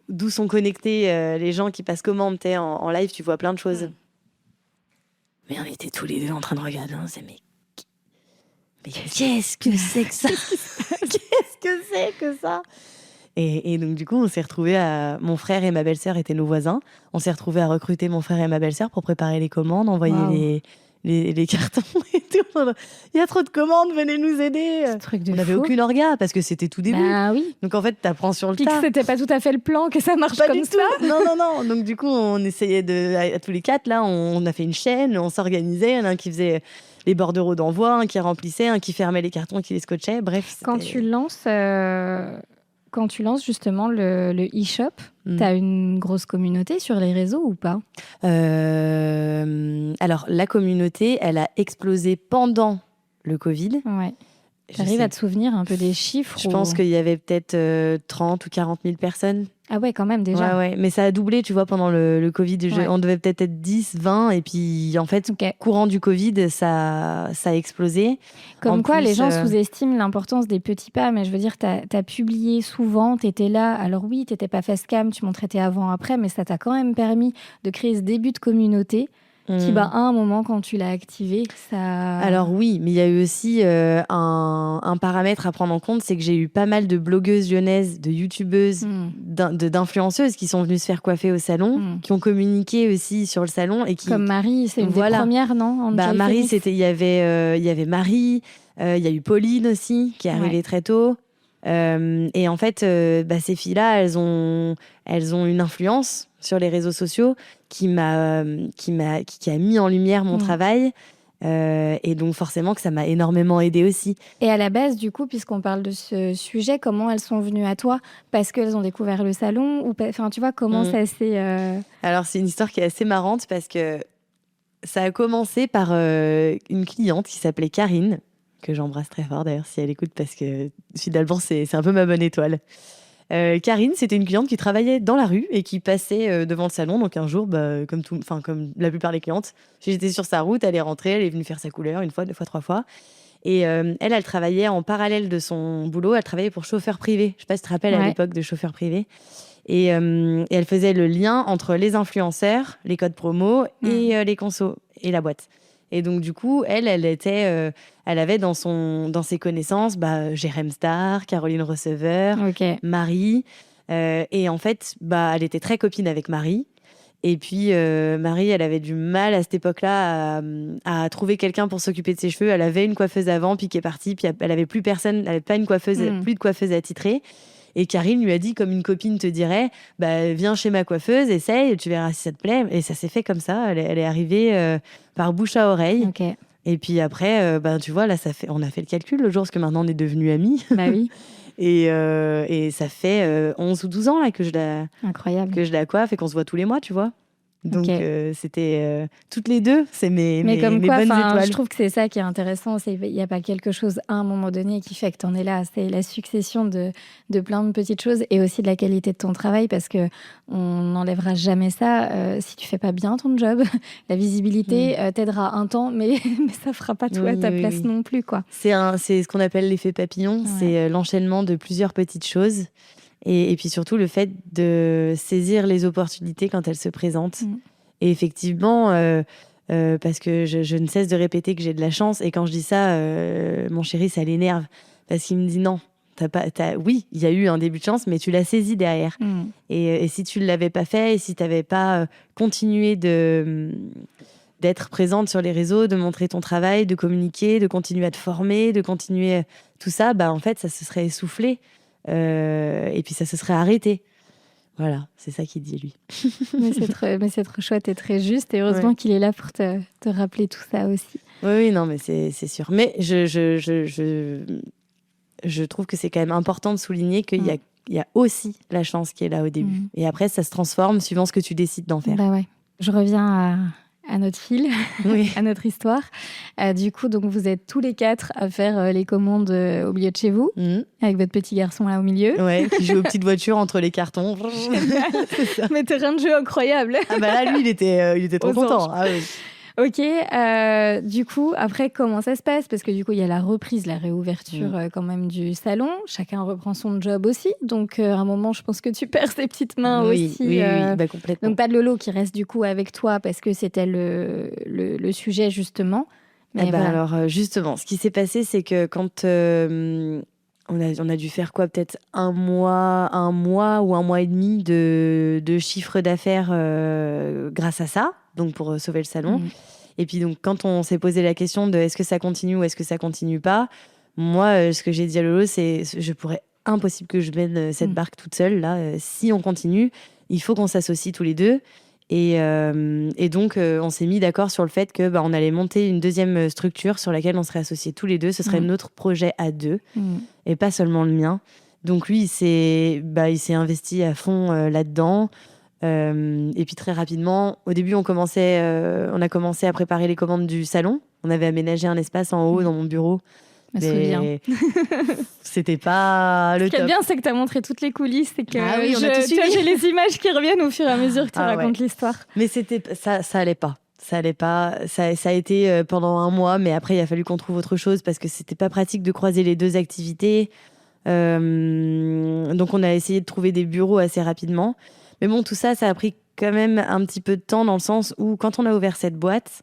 d'où sont connectés les gens qui passent commande. En live, tu vois plein de choses. Mais on était tous les deux en train de regarder. On se disait, mais qu'est-ce que c'est que ça ? Qu'est-ce que c'est que ça ? Et donc, du coup, on s'est retrouvés mon frère et ma belle-sœur étaient nos voisins. On s'est retrouvés à recruter mon frère et ma belle-sœur pour préparer les commandes, envoyer les cartons et tout. Il y a trop de commandes, venez nous aider. On n'avait aucune orga parce que c'était tout début. Oui. Donc, en fait, t'apprends sur le Puis tas. C'était pas tout à fait le plan, que ça marche pas comme du ça. Tout. Non. Donc, du coup, on essayait à tous les 4, là, on a fait une chaîne, on s'organisait. Il y en a un qui faisait les bordereaux d'envoi, un qui remplissait, un qui fermait les cartons, qui les scotchait. Bref. Quand tu lances justement le e-shop, t'as une grosse communauté sur les réseaux ou pas ? Alors, la communauté, elle a explosé pendant le Covid. Ouais. T'arrives à te souvenir un peu des chiffres ? Je pense qu'il y avait peut-être 30 ou 40 000 personnes. Ah ouais, quand même, déjà. Ouais. Mais ça a doublé, tu vois, pendant le Covid. On devait peut-être être 10, 20. Et puis, en fait, courant du Covid, ça a explosé. Comme quoi, les gens sous-estiment l'importance des petits pas. Mais je veux dire, t'as publié souvent, t'étais là. Alors oui, t'étais pas facecam, tu montrais tes avant-après. Mais ça t'a quand même permis de créer ce début de communauté qui, à un moment, quand tu l'as activé, ça... Alors oui, mais il y a eu aussi un paramètre à prendre en compte, c'est que j'ai eu pas mal de blogueuses lyonnaises, de youtubeuses, d'influenceuses qui sont venues se faire coiffer au salon, qui ont communiqué aussi sur le salon. Et qui... Comme Marie, c'est une des premières, non ? Marie, il y avait Marie, il y a eu Pauline aussi, qui est arrivée très tôt. Et en fait, ces filles-là, elles ont une influence sur les réseaux sociaux qui a mis en lumière mon travail. Et donc forcément que ça m'a énormément aidée aussi. Et à la base, du coup, puisqu'on parle de ce sujet, comment elles sont venues à toi ? Parce qu'elles ont découvert le salon ou enfin, tu vois, comment ça s'est... Alors, c'est une histoire qui est assez marrante parce que ça a commencé par une cliente qui s'appelait Karine, que j'embrasse très fort d'ailleurs si elle écoute, parce que finalement c'est un peu ma bonne étoile. Karine, c'était une cliente qui travaillait dans la rue et qui passait devant le salon. Donc un jour, comme la plupart des clientes, j'étais sur sa route, elle est rentrée, elle est venue faire sa couleur 1 fois, 2 fois, 3 fois. Et elle travaillait en parallèle de son boulot, elle travaillait pour chauffeur privé. Je sais pas si tu te rappelles à l'époque de chauffeur privé. Et elle faisait le lien entre les influenceurs, les codes promo et les consos et la boîte. Et donc, du coup, elle avait dans ses connaissances Jérém Star, Caroline Receveur, Marie. Et en fait, elle était très copine avec Marie. Et puis, Marie, elle avait du mal à cette époque-là à trouver quelqu'un pour s'occuper de ses cheveux. Elle avait une coiffeuse avant, puis qui est partie. Puis elle avait plus personne, elle n'avait pas plus de coiffeuse attitrée. Et Karine lui a dit, comme une copine te dirait, viens chez ma coiffeuse, essaye, tu verras si ça te plaît. Et ça s'est fait comme ça. Elle est arrivée par bouche à oreille. Et puis après, tu vois, là, on a fait le calcul le jour, parce que maintenant on est devenus amis. Bah oui. Et ça fait 11 ou 12 ans là, que je la Incroyable. Que je la coiffe et qu'on se voit tous les mois, tu vois. Donc, Ok. c'était toutes les deux, c'est mes Mais comme mes quoi, bonnes étoiles. je trouve que c'est ça qui est intéressant. Il n'y a pas quelque chose à un moment donné qui fait que tu en es là. C'est la succession de plein de petites choses et aussi de la qualité de ton travail parce que on n'enlèvera jamais ça. Si tu fais pas bien ton job, la visibilité t'aidera un temps, mais ça fera pas toi Oui, ta oui, place oui. non plus, quoi. C'est ce qu'on appelle l'effet papillon. Ouais. C'est l'enchaînement de plusieurs petites choses. Et puis surtout, le fait de saisir les opportunités quand elles se présentent. Et effectivement, parce que je ne cesse de répéter que j'ai de la chance. Et quand je dis ça, mon chéri, ça l'énerve. Parce qu'il me dit non, oui, il y a eu un début de chance, mais tu l'as saisi derrière. Et si tu ne l'avais pas fait, et si tu n'avais pas continué d'être présente sur les réseaux, de montrer ton travail, de communiquer, de continuer à te former, de continuer tout ça, en fait, ça se serait essoufflé. Et puis ça se serait arrêté. Voilà, c'est ça qu'il dit, lui. Mais c'est trop chouette et très juste. Et heureusement qu'il est là pour te rappeler tout ça aussi. Oui, non, mais c'est sûr. Mais je trouve que c'est quand même important de souligner qu'il y a aussi la chance qui est là au début. Et après, ça se transforme suivant ce que tu décides d'en faire. Bah ouais. Je reviens à notre fil, Oui. à notre histoire. Du coup, donc vous êtes tous les 4 à faire les commandes au milieu de chez vous, avec votre petit garçon là au milieu. Ouais, qui joue aux petites voitures entre les cartons. Mais terrain de jeu incroyable. Ah bah là, lui, il était trop content. Ah oui. Ok, du coup, après, comment ça se passe? Parce que du coup, il y a la reprise, la réouverture quand même du salon. Chacun reprend son job aussi. Donc, à un moment, je pense que tu perds ses petites mains aussi. Oui, complètement. Donc, pas de Lolo qui reste du coup avec toi parce que c'était le sujet justement. Mais voilà. Alors, justement, ce qui s'est passé, c'est que quand on a dû faire quoi? Peut-être un mois ou un mois et demi de chiffre d'affaires grâce à ça, donc pour sauver le salon. Et puis donc quand on s'est posé la question de est-ce que ça continue ou est-ce que ça continue pas, moi ce que j'ai dit à Lolo, c'est je pourrais impossible que je mène cette barque toute seule là. Si on continue, il faut qu'on s'associe tous les deux. Et donc on s'est mis d'accord sur le fait que on allait monter une deuxième structure sur laquelle on serait associés tous les deux. Ce serait notre projet à deux et pas seulement le mien. Donc lui, il s'est investi à fond là-dedans. Et puis très rapidement, au début, on a commencé à préparer les commandes du salon. On avait aménagé un espace en haut dans mon bureau. Je me souviens. C'était pas le top. Ce qui est bien, c'est que tu as montré toutes les coulisses et que j'ai les images qui reviennent au fur et à mesure que tu racontes l'histoire. Mais ça allait pas. Ça allait pas. Ça a été pendant un mois, mais après, il a fallu qu'on trouve autre chose parce que c'était pas pratique de croiser les deux activités. Donc, on a essayé de trouver des bureaux assez rapidement. Mais bon, tout ça, ça a pris quand même un petit peu de temps dans le sens où quand on a ouvert cette boîte,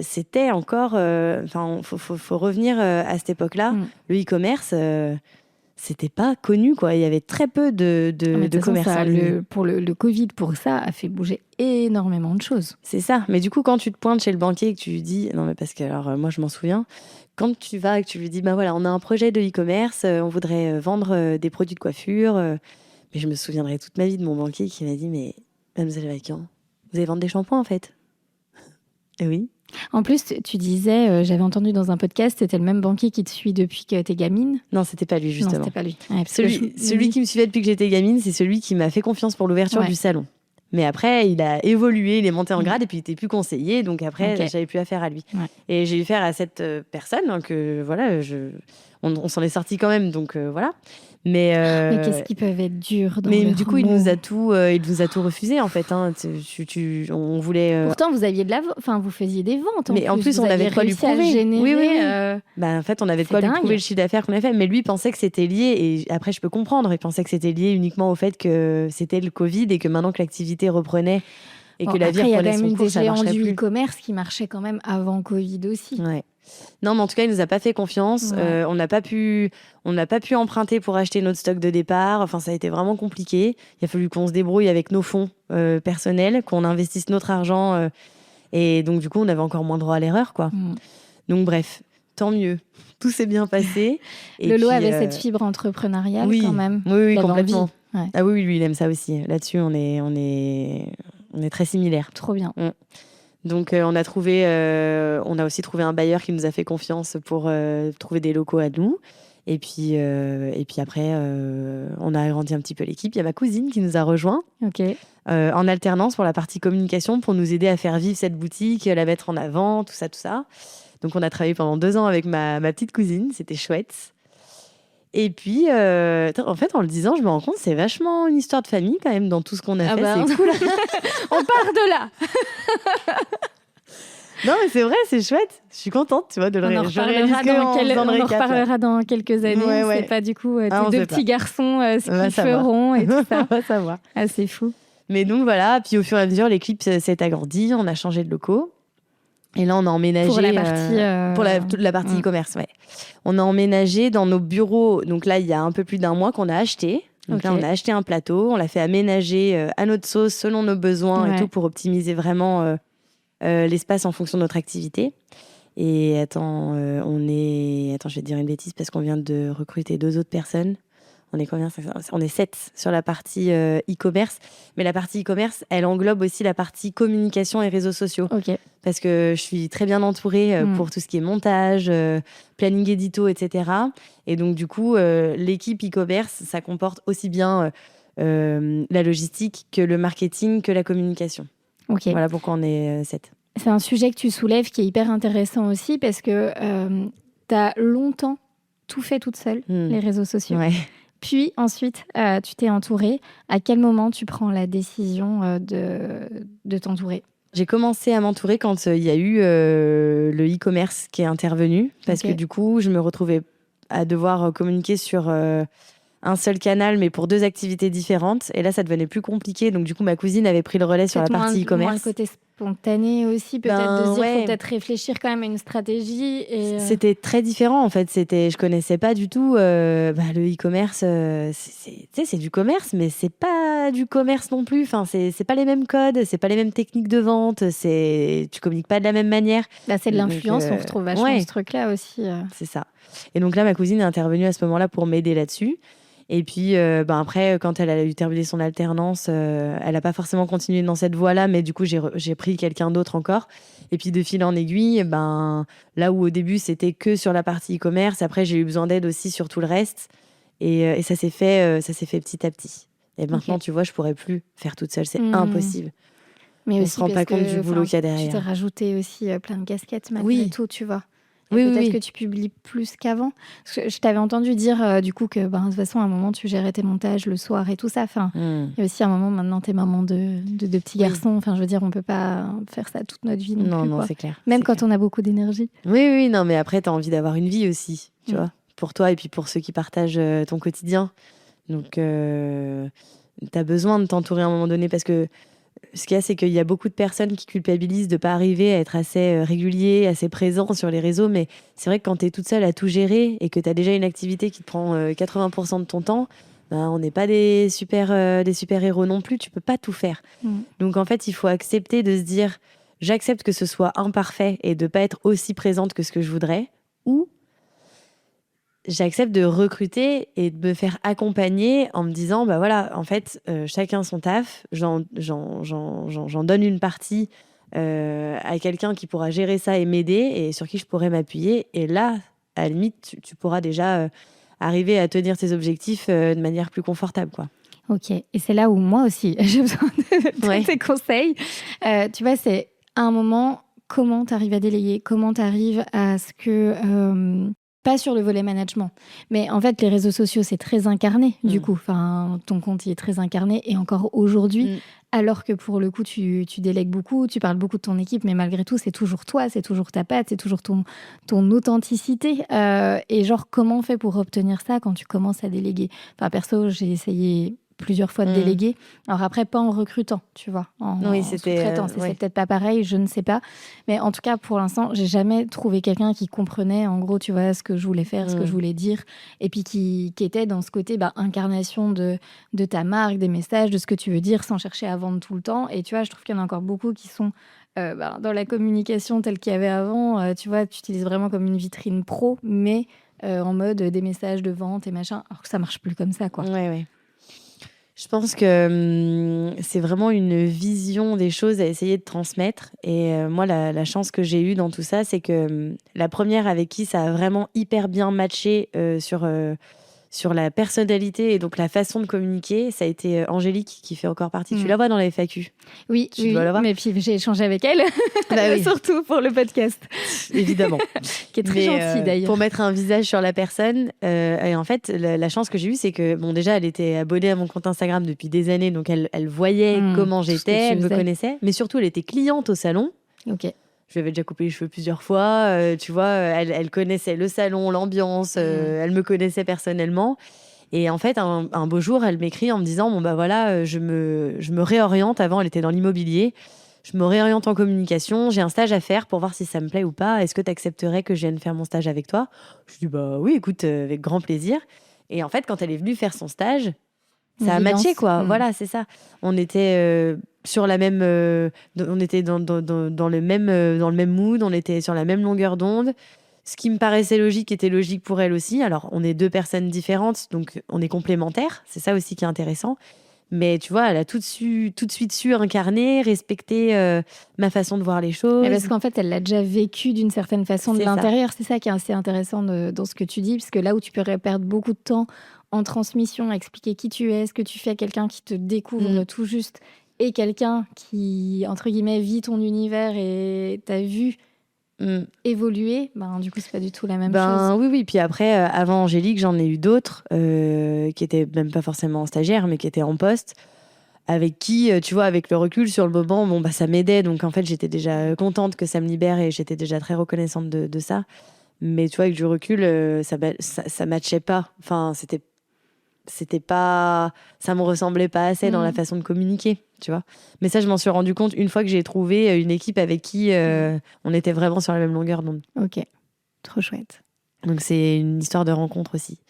c'était encore... faut revenir à cette époque-là. Le e-commerce, c'était pas connu, quoi. Il y avait très peu de commerçants en ligne. Pour le Covid, pour ça, a fait bouger énormément de choses. C'est ça. Mais du coup, quand tu te pointes chez le banquier et que tu lui dis... Non, mais parce que, alors, moi, je m'en souviens. Quand tu vas et que tu lui dis, voilà, on a un projet de e-commerce, on voudrait vendre des produits de coiffure... Mais je me souviendrai toute ma vie de mon banquier qui m'a dit « Mais, mademoiselle Vaquian, vous allez vendre des shampoings, en fait ?» Et oui. En plus, tu disais, j'avais entendu dans un podcast, c'était le même banquier qui te suit depuis que t'es gamine. Non, c'était pas lui, justement. Non, c'était pas lui. Ouais, celui qui me suivait depuis que j'étais gamine, c'est celui qui m'a fait confiance pour l'ouverture du salon. Mais après, il a évolué, il est monté en grade et puis il était plus conseiller. Donc après, j'avais plus affaire à lui. Ouais. Et j'ai eu affaire à cette personne que, voilà, on s'en est sorti quand même. Donc voilà. Mais qu'est-ce qui peuvent être dur dans Mais du coup, il nous a tout refusé en fait. Hein. On voulait. Pourtant, vous aviez vous faisiez des ventes. Mais en plus, on avait de quoi lui prouver. Oui. En fait, on avait de quoi lui prouver le chiffre d'affaires qu'on avait fait. Mais lui pensait que c'était lié. Et après, je peux comprendre. Il pensait que c'était lié uniquement au fait que c'était le Covid et que maintenant que l'activité reprenait et que la vie reprenait son cours, ça marcherait plus. Il y a quand même des géants du e-commerce qui marchaient quand même avant Covid aussi. Ouais. Non, mais en tout cas, il nous a pas fait confiance. Ouais. On n'a pas pu emprunter pour acheter notre stock de départ. Enfin, ça a été vraiment compliqué. Il a fallu qu'on se débrouille avec nos fonds personnels, qu'on investisse notre argent. Et donc, du coup, on avait encore moins droit à l'erreur, quoi. Donc, bref, tant mieux. Tout s'est bien passé. Et Lolo avait cette fibre entrepreneuriale quand même. Oui, complètement. Ouais. Ah oui, lui, il aime ça aussi. Là-dessus, on est très similaires. Trop bien. Donc, on a aussi trouvé un bailleur qui nous a fait confiance pour trouver des locaux à nous. Et puis après, on a agrandi un petit peu l'équipe. Il y a ma cousine qui nous a rejoints en alternance pour la partie communication, pour nous aider à faire vivre cette boutique, la mettre en avant, tout ça, tout ça. Donc, on a travaillé pendant 2 ans avec ma petite cousine. C'était chouette. Et puis, en fait, en le disant, je me rends compte, c'est vachement une histoire de famille quand même dans tout ce qu'on a fait. C'est cool. On part de là. Non, mais c'est vrai, c'est chouette. Je suis contente, tu vois, de le réaliser. On en reparlera dans quelques années. Ouais. C'est pas du coup tes 2 petits garçons ce qu'ils feront et tout ça. On va savoir. Ah, c'est fou. Mais donc voilà, puis au fur et à mesure, l'équipe s'est agrandie, on a changé de locaux. Et là, on a emménagé pour la partie toute la partie e-commerce. Ouais. On a emménagé dans nos bureaux. Donc là, il y a un peu plus d'1 mois qu'on a acheté. Donc là, on a acheté un plateau, on l'a fait aménager à notre sauce, selon nos besoins et tout, pour optimiser vraiment l'espace en fonction de notre activité. Et attends, je vais te dire une bêtise parce qu'on vient de recruter 2 autres personnes. On est combien? On est 7 sur la partie e-commerce. Mais la partie e-commerce, elle englobe aussi la partie communication et réseaux sociaux. Parce que je suis très bien entourée pour tout ce qui est montage, planning édito, etc. Et donc, du coup, l'équipe e-commerce, ça comporte aussi bien la logistique que le marketing, que la communication. Voilà pourquoi on est 7. C'est un sujet que tu soulèves qui est hyper intéressant aussi parce que tu as longtemps tout fait toute seule, les réseaux sociaux. Ouais. Puis ensuite, tu t'es entourée. À quel moment tu prends la décision de t'entourer? J'ai commencé à m'entourer quand il y a eu le e-commerce qui est intervenu. Parce que du coup, je me retrouvais à devoir communiquer sur un seul canal, mais pour 2 activités différentes. Et là, ça devenait plus compliqué. Donc du coup, ma cousine avait pris le relais sur la partie e-commerce. Moins le côté spontané aussi, peut-être de se dire, faut peut-être réfléchir quand même à une stratégie. C'était très différent en fait. Je connaissais pas du tout le e-commerce. C'est du commerce, mais c'est pas du commerce non plus. Enfin, c'est pas les mêmes codes, c'est pas les mêmes techniques de vente. Tu communiques pas de la même manière. C'est de l'influence, on retrouve vachement ce truc-là aussi. C'est ça. Et donc là, ma cousine est intervenue à ce moment-là pour m'aider là-dessus. Et puis après, quand elle a eu terminé son alternance, elle n'a pas forcément continué dans cette voie-là, mais du coup, j'ai pris quelqu'un d'autre encore. Et puis de fil en aiguille, là où au début, c'était que sur la partie e-commerce, après, j'ai eu besoin d'aide aussi sur tout le reste. Et ça s'est fait petit à petit. Et maintenant, tu vois, je ne pourrais plus faire toute seule, c'est impossible. Mais on aussi se rend pas compte du boulot qu'il y a derrière. Tu t'es rajouté aussi plein de casquettes malgré tout, tu vois. Oui, peut-être que tu publies plus qu'avant. Parce que je t'avais entendu dire du coup que de toute façon, à un moment, tu gérais tes montages le soir et tout ça. Enfin, il y a aussi un moment, maintenant, t'es maman de petits garçons. Enfin, je veux dire, on peut pas faire ça toute notre vie non plus. Non, quoi. c'est clair. Même quand on a beaucoup d'énergie. Oui, non, mais après, t'as envie d'avoir une vie aussi, tu vois, pour toi et puis pour ceux qui partagent ton quotidien. Donc, t'as besoin de t'entourer à un moment donné parce que ce qu'il y a, c'est qu'il y a beaucoup de personnes qui culpabilisent de ne pas arriver à être assez régulier, assez présent sur les réseaux. Mais c'est vrai que quand tu es toute seule à tout gérer et que tu as déjà une activité qui te prend 80% de ton temps, on n'est pas des super-héros non plus. Tu peux pas tout faire. Donc en fait, il faut accepter de se dire j'accepte que ce soit imparfait et de ne pas être aussi présente que ce que je voudrais. Ou j'accepte de recruter et de me faire accompagner en me disant, voilà, en fait, chacun son taf, j'en donne une partie à quelqu'un qui pourra gérer ça et m'aider et sur qui je pourrais m'appuyer. Et là, à la limite, tu pourras déjà arriver à tenir tes objectifs de manière plus confortable, quoi. Ok, et c'est là où moi aussi, j'ai besoin de tes conseils. Tu vois, c'est à un moment, comment tu arrives à déléguer, comment tu arrives à ce que... Pas sur le volet management, mais en fait, les réseaux sociaux, c'est très incarné, du coup. Enfin, ton compte, il est très incarné, et encore aujourd'hui, alors que pour le coup, tu délègues beaucoup, tu parles beaucoup de ton équipe, mais malgré tout, c'est toujours toi, c'est toujours ta patte, c'est toujours ton authenticité. Et genre, comment on fait pour obtenir ça quand tu commences à déléguer? Enfin, perso, j'ai essayé plusieurs fois de déléguer. Alors après, pas en recrutant, tu vois, en sous-traitant. C'est peut-être pas pareil, je ne sais pas. Mais en tout cas, pour l'instant, j'ai jamais trouvé quelqu'un qui comprenait, en gros, tu vois, ce que je voulais faire, ce que je voulais dire, et puis qui était dans ce côté incarnation de ta marque, des messages, de ce que tu veux dire, sans chercher à vendre tout le temps. Et tu vois, je trouve qu'il y en a encore beaucoup qui sont dans la communication telle qu'il y avait avant. Tu vois, tu utilises vraiment comme une vitrine pro, mais en mode des messages de vente et machin, alors que ça marche plus comme ça, quoi. Ouais. Je pense que c'est vraiment une vision des choses à essayer de transmettre. Et moi, la chance que j'ai eue dans tout ça, c'est que la première avec qui ça a vraiment hyper bien matché sur la personnalité et donc la façon de communiquer, ça a été Angélique qui fait encore partie. Tu la vois dans la FAQ. Oui, Tu dois la voir. mais puis j'ai échangé avec elle, Bah oui. surtout pour le podcast. Évidemment. Qui est très gentille d'ailleurs. Pour mettre un visage sur la personne. Et en fait, la chance que j'ai eue, c'est que, bon, déjà, elle était abonnée à mon compte Instagram depuis des années, donc elle voyait comment j'étais, elle me connaissait, mais surtout, elle était cliente au salon. Ok. Je lui avais déjà coupé les cheveux plusieurs fois, tu vois, elle connaissait le salon, l'ambiance, elle me connaissait personnellement. Et en fait, un beau jour, elle m'écrit en me disant, bon bah voilà, je me réoriente. Avant, elle était dans l'immobilier. Je me réoriente en communication. J'ai un stage à faire pour voir si ça me plaît ou pas. Est-ce que tu accepterais que je vienne faire mon stage avec toi? Je dis, bah oui, écoute, avec grand plaisir. Et en fait, quand elle est venue faire son stage, ça a matché, quoi. Voilà, c'est ça. On était sur la même, on était dans le même mood, on était sur la même longueur d'onde. Ce qui me paraissait logique était logique pour elle aussi. Alors, on est deux personnes différentes, donc on est complémentaires. C'est ça aussi qui est intéressant. Mais tu vois, elle a tout de suite su incarner, respecter ma façon de voir les choses. Mais parce qu'en fait, elle l'a déjà vécu d'une certaine façon de l'intérieur. C'est ça qui est assez intéressant dans ce que tu dis, parce que là où tu pourrais perdre beaucoup de temps en transmission, à expliquer qui tu es, ce que tu fais à quelqu'un qui te découvre tout juste, et quelqu'un qui, entre guillemets, vit ton univers et t'a vu évoluer, du coup, c'est pas du tout la même chose. Oui. Puis après, avant Angélique, j'en ai eu d'autres qui étaient même pas forcément stagiaires, mais qui étaient en poste, avec qui, tu vois, avec le recul sur le moment, ça m'aidait. Donc en fait, j'étais déjà contente que ça me libère et j'étais déjà très reconnaissante de ça. Mais tu vois, avec du recul, ça matchait pas. Enfin, c'était pas, ça me ressemblait pas assez dans la façon de communiquer, tu vois. Mais ça, je m'en suis rendu compte une fois que j'ai trouvé une équipe avec qui on était vraiment sur la même longueur d'onde. Ok, trop chouette. Donc c'est une histoire de rencontre aussi,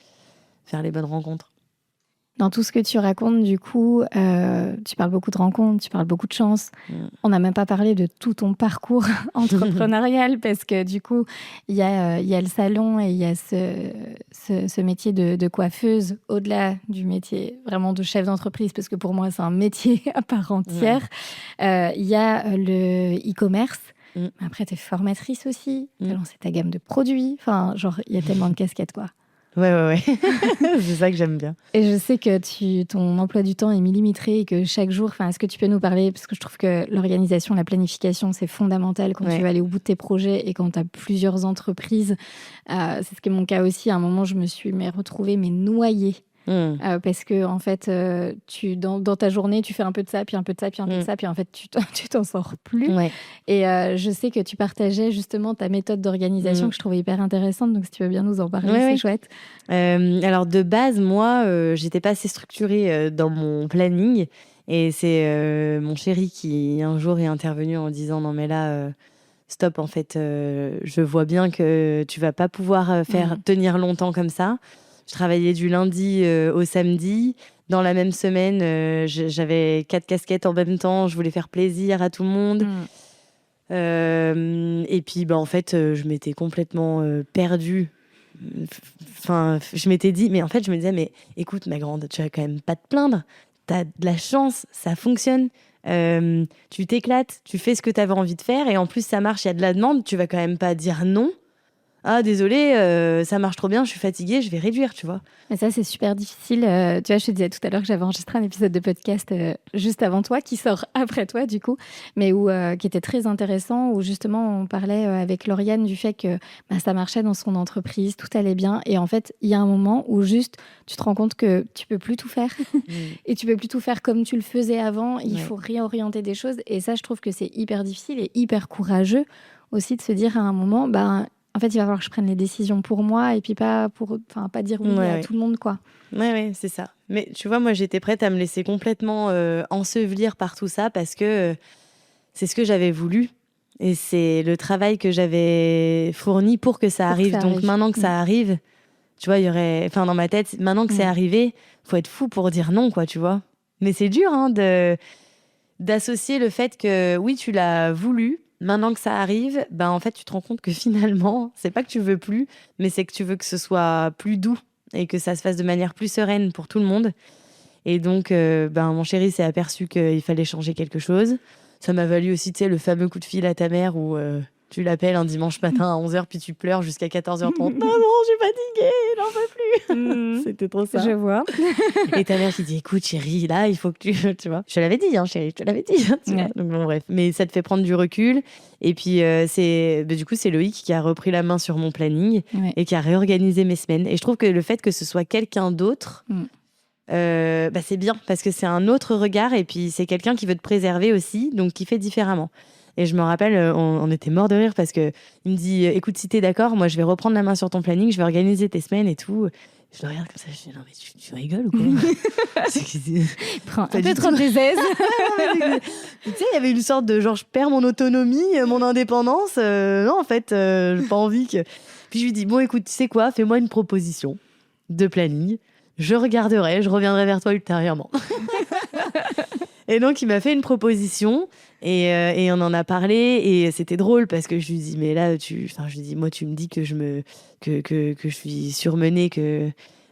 faire les bonnes rencontres. Dans tout ce que tu racontes, du coup, tu parles beaucoup de rencontres, tu parles beaucoup de chance. On n'a même pas parlé de tout ton parcours entrepreneurial parce que du coup, il y a le salon et il y a ce métier de coiffeuse au-delà du métier vraiment de chef d'entreprise parce que pour moi, c'est un métier à part entière. Il y a le e-commerce. Après, tu es formatrice aussi. Tu as lancé ta gamme de produits. Enfin, genre, il y a tellement de casquettes, quoi. Ouais. C'est ça que j'aime bien. Et je sais que ton emploi du temps est millimétré et que chaque jour, est-ce que tu peux nous parler, parce que je trouve que l'organisation, la planification, c'est fondamental quand tu vas aller au bout de tes projets et quand tu as plusieurs entreprises. C'est ce qui est mon cas aussi. À un moment, je me suis retrouvée noyée. Parce que en fait, dans ta journée, tu fais un peu de ça, puis un peu de ça, puis un peu de ça, puis en fait, tu t'en sors plus. Et je sais que tu partageais justement ta méthode d'organisation que je trouvais hyper intéressante. Donc, si tu veux bien nous en parler, c'est chouette. Alors, de base, moi, j'étais pas assez structurée dans mon planning. Et c'est mon chéri qui, un jour, est intervenu en disant « Non, mais là, stop, en fait, je vois bien que tu vas pas pouvoir tenir longtemps comme ça. » Je travaillais du lundi au samedi. Dans la même semaine, j'avais 4 casquettes en même temps. Je voulais faire plaisir à tout le monde. Et puis, en fait, je m'étais complètement perdue. Enfin, je m'étais dit, mais en fait, je me disais, mais écoute, ma grande, tu vas quand même pas te plaindre. T'as de la chance, ça fonctionne. Tu t'éclates, tu fais ce que t'avais envie de faire. Et en plus, ça marche, il y a de la demande. Tu vas quand même pas dire non. Ah, désolé, ça marche trop bien, je suis fatiguée, je vais réduire, tu vois. Mais ça, c'est super difficile. Tu vois, je te disais tout à l'heure que j'avais enregistré un épisode de podcast juste avant toi, qui sort après toi, du coup, mais qui était très intéressant, où justement, on parlait avec Lauriane du fait que ça marchait dans son entreprise, tout allait bien. Et en fait, il y a un moment où juste, tu te rends compte que tu peux plus tout faire. Et tu peux plus tout faire comme tu le faisais avant. Il faut réorienter des choses. Et ça, je trouve que c'est hyper difficile et hyper courageux aussi de se dire à un moment, en fait, il va falloir que je prenne les décisions pour moi et puis pas dire oui à tout le monde, quoi. Ouais, c'est ça. Mais tu vois, moi, j'étais prête à me laisser complètement ensevelir par tout ça parce que c'est ce que j'avais voulu et c'est le travail que j'avais fourni pour que ça arrive. Donc maintenant que ça arrive, tu vois, il y aurait, dans ma tête, maintenant que c'est arrivé, faut être fou pour dire non, quoi, tu vois. Mais c'est dur, d'associer le fait que oui, tu l'as voulu. Maintenant que ça arrive, en fait, tu te rends compte que finalement, c'est pas que tu veux plus, mais c'est que tu veux que ce soit plus doux et que ça se fasse de manière plus sereine pour tout le monde. Et donc, mon chéri s'est aperçu qu'il fallait changer quelque chose. Ça m'a valu aussi, tu sais, le fameux coup de fil à ta mère où tu l'appelles un dimanche matin à 11h, puis tu pleures jusqu'à 14h30. Non, je suis fatiguée, j'en peux plus. C'était trop ça. Je vois. Et ta mère qui dit, écoute, chérie, là, il faut que tu vois. Je te l'avais dit, chérie, je te l'avais dit. Ouais. Donc, bon, bref. Mais ça te fait prendre du recul. Et puis, du coup, c'est Loïc qui a repris la main sur mon planning et qui a réorganisé mes semaines. Et je trouve que le fait que ce soit quelqu'un d'autre, c'est bien parce que c'est un autre regard et puis c'est quelqu'un qui veut te préserver aussi, donc qui fait différemment. Et je me rappelle, on était morts de rire parce que il me dit, écoute, si t'es d'accord, moi je vais reprendre la main sur ton planning, je vais organiser tes semaines et tout. Je le regarde comme ça, je dis non mais tu rigoles ou quoi? Prends un peu trop tes aises. Tu sais, il y avait une sorte de genre je perds mon autonomie, mon indépendance. Non en fait, j'ai pas envie que. Puis je lui dis bon écoute, tu sais quoi, fais-moi une proposition de planning. Je regarderai, je reviendrai vers toi ultérieurement. Et donc, il m'a fait une proposition et on en a parlé et c'était drôle parce que je lui dis, mais là, je lui dis, moi, tu me dis que je suis surmenée,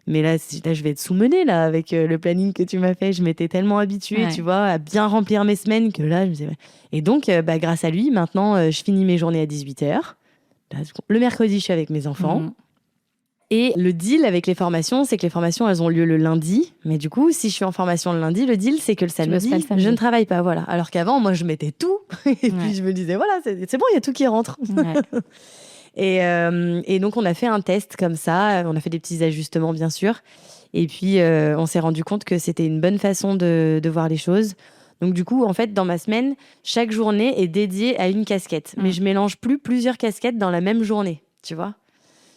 mais là, je vais être sous-menée là, avec le planning que tu m'as fait. Je m'étais tellement habituée, tu vois, à bien remplir mes semaines que là, je me disais, ouais. Et donc, grâce à lui, maintenant, je finis mes journées à 18h. Là, le mercredi, je suis avec mes enfants. Et le deal avec les formations, c'est que les formations, elles ont lieu le lundi. Mais du coup, si je suis en formation le lundi, le deal, c'est que le samedi, je ne travaille pas. Voilà. Alors qu'avant, moi, je mettais tout. Et puis, je me disais, voilà, c'est bon, il y a tout qui rentre. Et donc, on a fait un test comme ça. On a fait des petits ajustements, bien sûr. Et puis, on s'est rendu compte que c'était une bonne façon de voir les choses. Donc, du coup, en fait, dans ma semaine, chaque journée est dédiée à une casquette. Mais je mélange plus plusieurs casquettes dans la même journée, tu vois.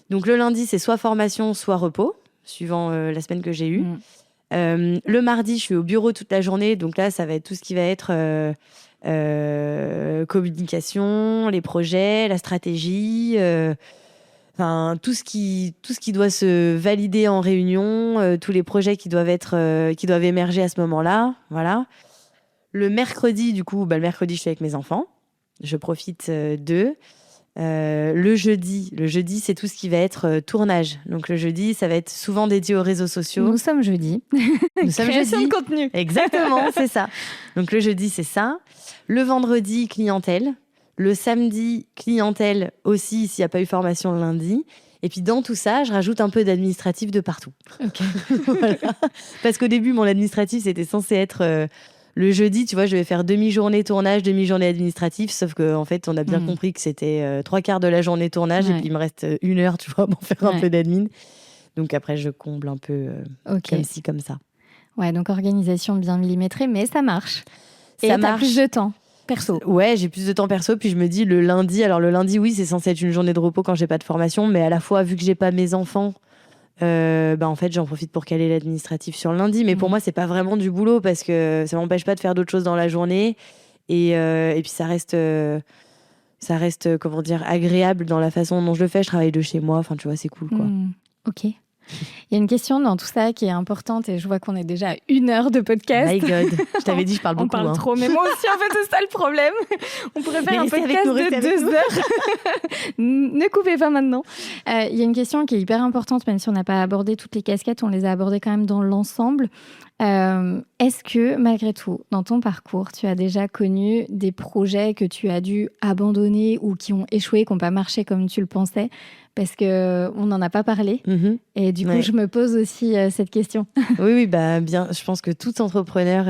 Donc, le lundi, c'est soit formation, soit repos, suivant la semaine que j'ai eue. Le mardi, je suis au bureau toute la journée. Donc là, ça va être tout ce qui va être communication, les projets, la stratégie, tout ce qui doit se valider en réunion, tous les projets qui doivent émerger à ce moment-là. Voilà. Le mercredi, du coup, le mercredi, je suis avec mes enfants. Je profite d'eux. Le jeudi, c'est tout ce qui va être tournage. Donc le jeudi, ça va être souvent dédié aux réseaux sociaux. Nous sommes jeudi. Création de contenu. Exactement, c'est ça. Donc le jeudi, c'est ça. Le vendredi, clientèle. Le samedi, clientèle aussi, s'il n'y a pas eu formation le lundi. Et puis dans tout ça, je rajoute un peu d'administratif de partout. Okay. Voilà. Parce qu'au début, mon administratif, c'était censé être... le jeudi, tu vois, je vais faire demi-journée tournage, demi-journée administratif, sauf qu'en fait, on a bien compris que c'était 3/4 de la journée tournage et puis il me reste 1 heure, tu vois, pour faire un peu d'admin. Donc après, je comble un peu comme ci, comme ça. Ouais, donc organisation bien millimétrée, mais ça marche. Et ça t'as plus de temps perso. Ouais, j'ai plus de temps perso, puis je me dis le lundi, oui, c'est censé être une journée de repos quand j'ai pas de formation, mais à la fois, vu que j'ai pas mes enfants... en fait, j'en profite pour caler l'administratif sur le lundi. Mais pour moi, c'est pas vraiment du boulot parce que ça m'empêche pas de faire d'autres choses dans la journée. Et puis, ça reste, comment dire, agréable dans la façon dont je le fais. Je travaille de chez moi. Enfin, tu vois, c'est cool, quoi. Ok. Il y a une question dans tout ça qui est importante et je vois qu'on est déjà à 1 heure de podcast. My God, je t'avais dit, je parle beaucoup. On parle trop, mais moi aussi, en fait, c'est ça le problème. On pourrait faire un podcast de 2 heures. Ne coupez pas maintenant. Il y a une question qui est hyper importante, même si on n'a pas abordé toutes les casquettes, on les a abordées quand même dans l'ensemble. Est-ce que, malgré tout, dans ton parcours, tu as déjà connu des projets que tu as dû abandonner ou qui ont échoué, qui n'ont pas marché comme tu le pensais ? Parce qu'on n'en a pas parlé. Et du coup, je me pose aussi cette question. Oui, bien. Je pense que tout entrepreneur,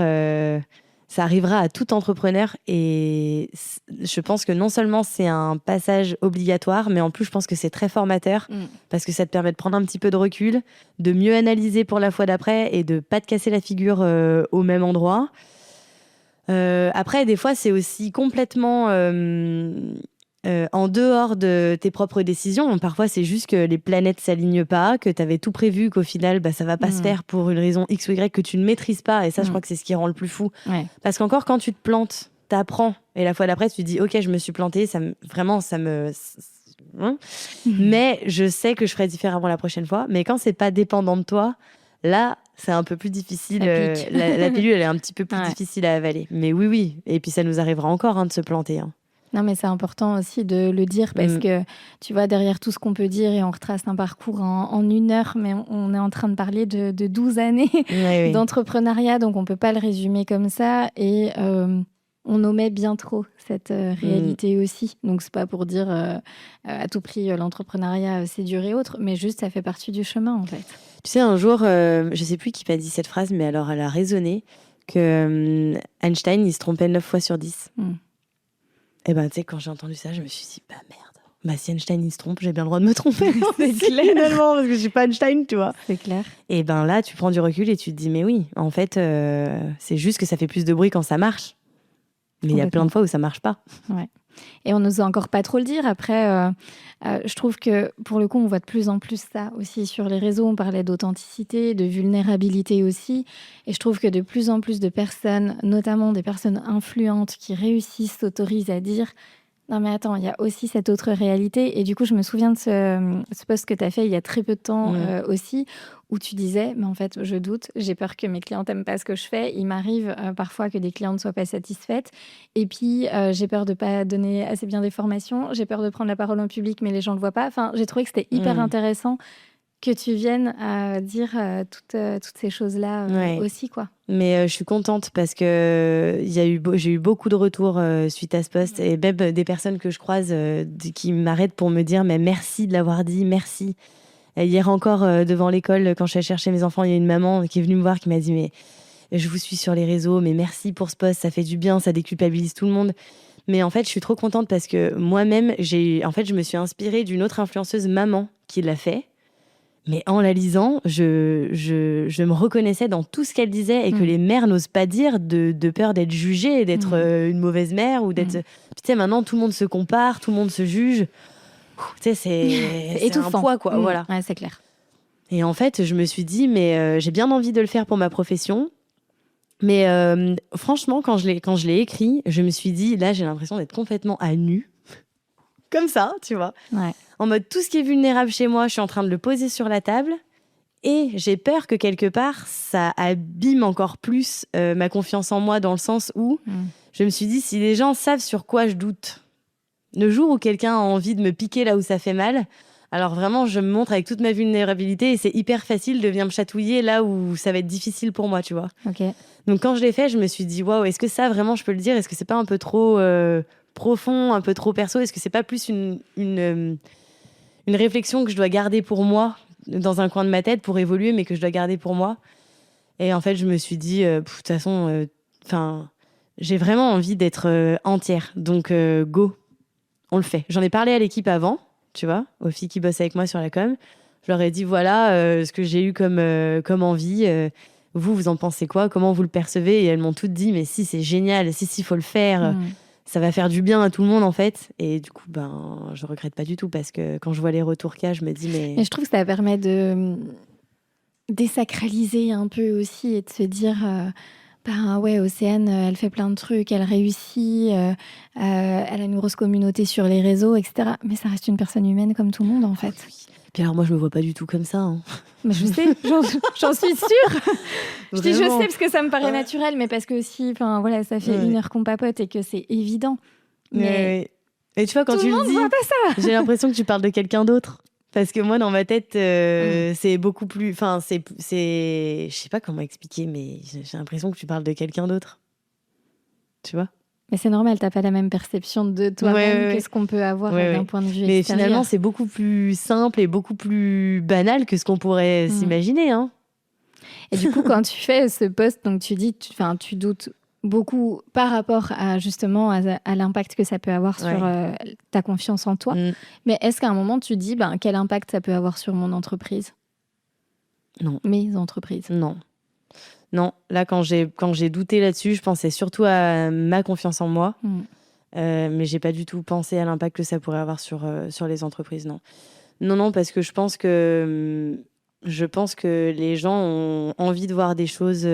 ça arrivera à tout entrepreneur. Et je pense que non seulement c'est un passage obligatoire, mais en plus, je pense que c'est très formateur. Parce que ça te permet de prendre un petit peu de recul, de mieux analyser pour la fois d'après et de ne pas te casser la figure au même endroit. Après, des fois, c'est aussi complètement... en dehors de tes propres décisions, parfois c'est juste que les planètes s'alignent pas, que tu avais tout prévu, qu'au final ça va pas se faire pour une raison X ou Y que tu ne maîtrises pas, et ça je crois que c'est ce qui rend le plus fou. Parce qu'encore quand tu te plantes, t'apprends, et la fois d'après tu te dis ok, je me suis plantée, mais je sais que je ferai différemment la prochaine fois. Mais quand c'est pas dépendant de toi, là c'est un peu plus difficile, la pilule elle est un petit peu plus difficile à avaler. Mais oui, et puis ça nous arrivera encore de se planter. Non, mais c'est important aussi de le dire parce que, tu vois, derrière tout ce qu'on peut dire et on retrace un parcours en 1 heure, mais on est en train de parler de 12 années Oui. d'entrepreneuriat, donc on ne peut pas le résumer comme ça. Et on omet bien trop cette réalité aussi. Donc, c'est pas pour dire à tout prix l'entrepreneuriat, c'est dur et autre, mais juste ça fait partie du chemin, en fait. Tu sais, un jour, je sais plus qui m'a dit cette phrase, mais alors elle a résonné, que Einstein, il se trompait 9 fois sur 10. Et ben, tu sais, quand j'ai entendu ça, je me suis dit, bah merde. Bah, si Einstein, il se trompe, j'ai bien le droit de me tromper. C'est clair. Finalement, parce que je suis pas Einstein, tu vois. C'est clair. Et ben là, tu prends du recul et tu te dis, mais oui, en fait, c'est juste que ça fait plus de bruit quand ça marche. Mais il y a plein de fois où ça marche pas. Ouais. Et on n'ose encore pas trop le dire. Après, je trouve que pour le coup, on voit de plus en plus ça aussi sur les réseaux. On parlait d'authenticité, de vulnérabilité aussi. Et je trouve que de plus en plus de personnes, notamment des personnes influentes qui réussissent, s'autorisent à dire non mais attends, il y a aussi cette autre réalité. Et du coup, je me souviens de ce post que tu as fait il y a très peu de temps aussi, où tu disais, mais en fait, je doute, j'ai peur que mes clientes n'aiment pas ce que je fais. Il m'arrive parfois que des clientes ne soient pas satisfaites. Et puis, j'ai peur de ne pas donner assez bien des formations. J'ai peur de prendre la parole en public, mais les gens ne le voient pas. Enfin, j'ai trouvé que c'était hyper intéressant que tu viennes dire toutes ces choses-là aussi, quoi. Mais je suis contente parce que j'ai eu beaucoup de retours suite à ce post et même des personnes que je croise qui m'arrêtent pour me dire mais merci de l'avoir dit, merci. Et hier encore devant l'école, quand je suis allée chercher mes enfants, il y a une maman qui est venue me voir qui m'a dit mais je vous suis sur les réseaux, mais merci pour ce post, ça fait du bien, ça déculpabilise tout le monde. Mais en fait, je suis trop contente parce que moi-même, je me suis inspirée d'une autre influenceuse maman qui l'a fait. Mais en la lisant, je me reconnaissais dans tout ce qu'elle disait et que les mères n'osent pas dire de peur d'être jugée, d'être une mauvaise mère ou d'être... Tu sais, maintenant, tout le monde se compare, tout le monde se juge. Tu sais, c'est un poids, quoi. Voilà. Ouais, c'est clair. Et en fait, je me suis dit, mais j'ai bien envie de le faire pour ma profession. Mais franchement, quand je l'ai écrit, je me suis dit, là, j'ai l'impression d'être complètement à nu. Comme ça, tu vois. Ouais. En mode, tout ce qui est vulnérable chez moi, je suis en train de le poser sur la table. Et j'ai peur que quelque part, ça abîme encore plus ma confiance en moi, dans le sens où je me suis dit, si les gens savent sur quoi je doute, le jour où quelqu'un a envie de me piquer là où ça fait mal, alors vraiment, je me montre avec toute ma vulnérabilité et c'est hyper facile de venir me chatouiller là où ça va être difficile pour moi, tu vois. Okay. Donc quand je l'ai fait, je me suis dit, waouh, est-ce que ça, vraiment, je peux le dire? Est-ce que c'est pas un peu trop profond, un peu trop perso? Est-ce que c'est pas plus une réflexion que je dois garder pour moi, dans un coin de ma tête, pour évoluer, mais que je dois garder pour moi? Et en fait, je me suis dit, de toute façon, j'ai vraiment envie d'être entière. Donc, go, on le fait. J'en ai parlé à l'équipe avant, tu vois, aux filles qui bossent avec moi sur la com. Je leur ai dit, voilà ce que j'ai eu comme envie. Vous en pensez quoi? Comment vous le percevez? Et elles m'ont toutes dit, mais si, c'est génial. Si, faut le faire. Ça va faire du bien à tout le monde, en fait. Et du coup, je regrette pas du tout parce que quand je vois les retours qu'il y a, je me dis, mais... Et je trouve que ça permet de désacraliser un peu aussi et de se dire... ouais, Océane, elle fait plein de trucs, elle réussit, elle a une grosse communauté sur les réseaux, etc. Mais ça reste une personne humaine comme tout le monde, en fait. Oui. Puis alors, moi, je me vois pas du tout comme ça. Hein. Mais je sais, j'en suis sûre. Je dis, je sais parce que ça me paraît naturel, mais parce que aussi, voilà, ça fait 1 heure qu'on papote et que c'est évident. Mais et tu vois, quand tout tu le monde voit pas ça. J'ai l'impression que tu parles de quelqu'un d'autre. Parce que moi, dans ma tête, c'est beaucoup plus... Enfin, je sais pas comment expliquer, mais j'ai l'impression que tu parles de quelqu'un d'autre. Tu vois? Mais c'est normal, t'as pas la même perception de toi-même que ce qu'on peut avoir d'un point de vue extérieur. Mais finalement, c'est beaucoup plus simple et beaucoup plus banal que ce qu'on pourrait s'imaginer. Hein. Et du coup, quand tu fais ce post, donc tu dis, tu doutes beaucoup par rapport à justement à l'impact que ça peut avoir sur ta confiance en toi. Mais est-ce qu'à un moment, tu dis, quel impact ça peut avoir sur mon entreprise? Non. Mes entreprises? Non, là, quand j'ai douté là-dessus, je pensais surtout à ma confiance en moi. Mais j'ai pas du tout pensé à l'impact que ça pourrait avoir sur les entreprises, non. Non, parce que je pense que les gens ont envie de voir des choses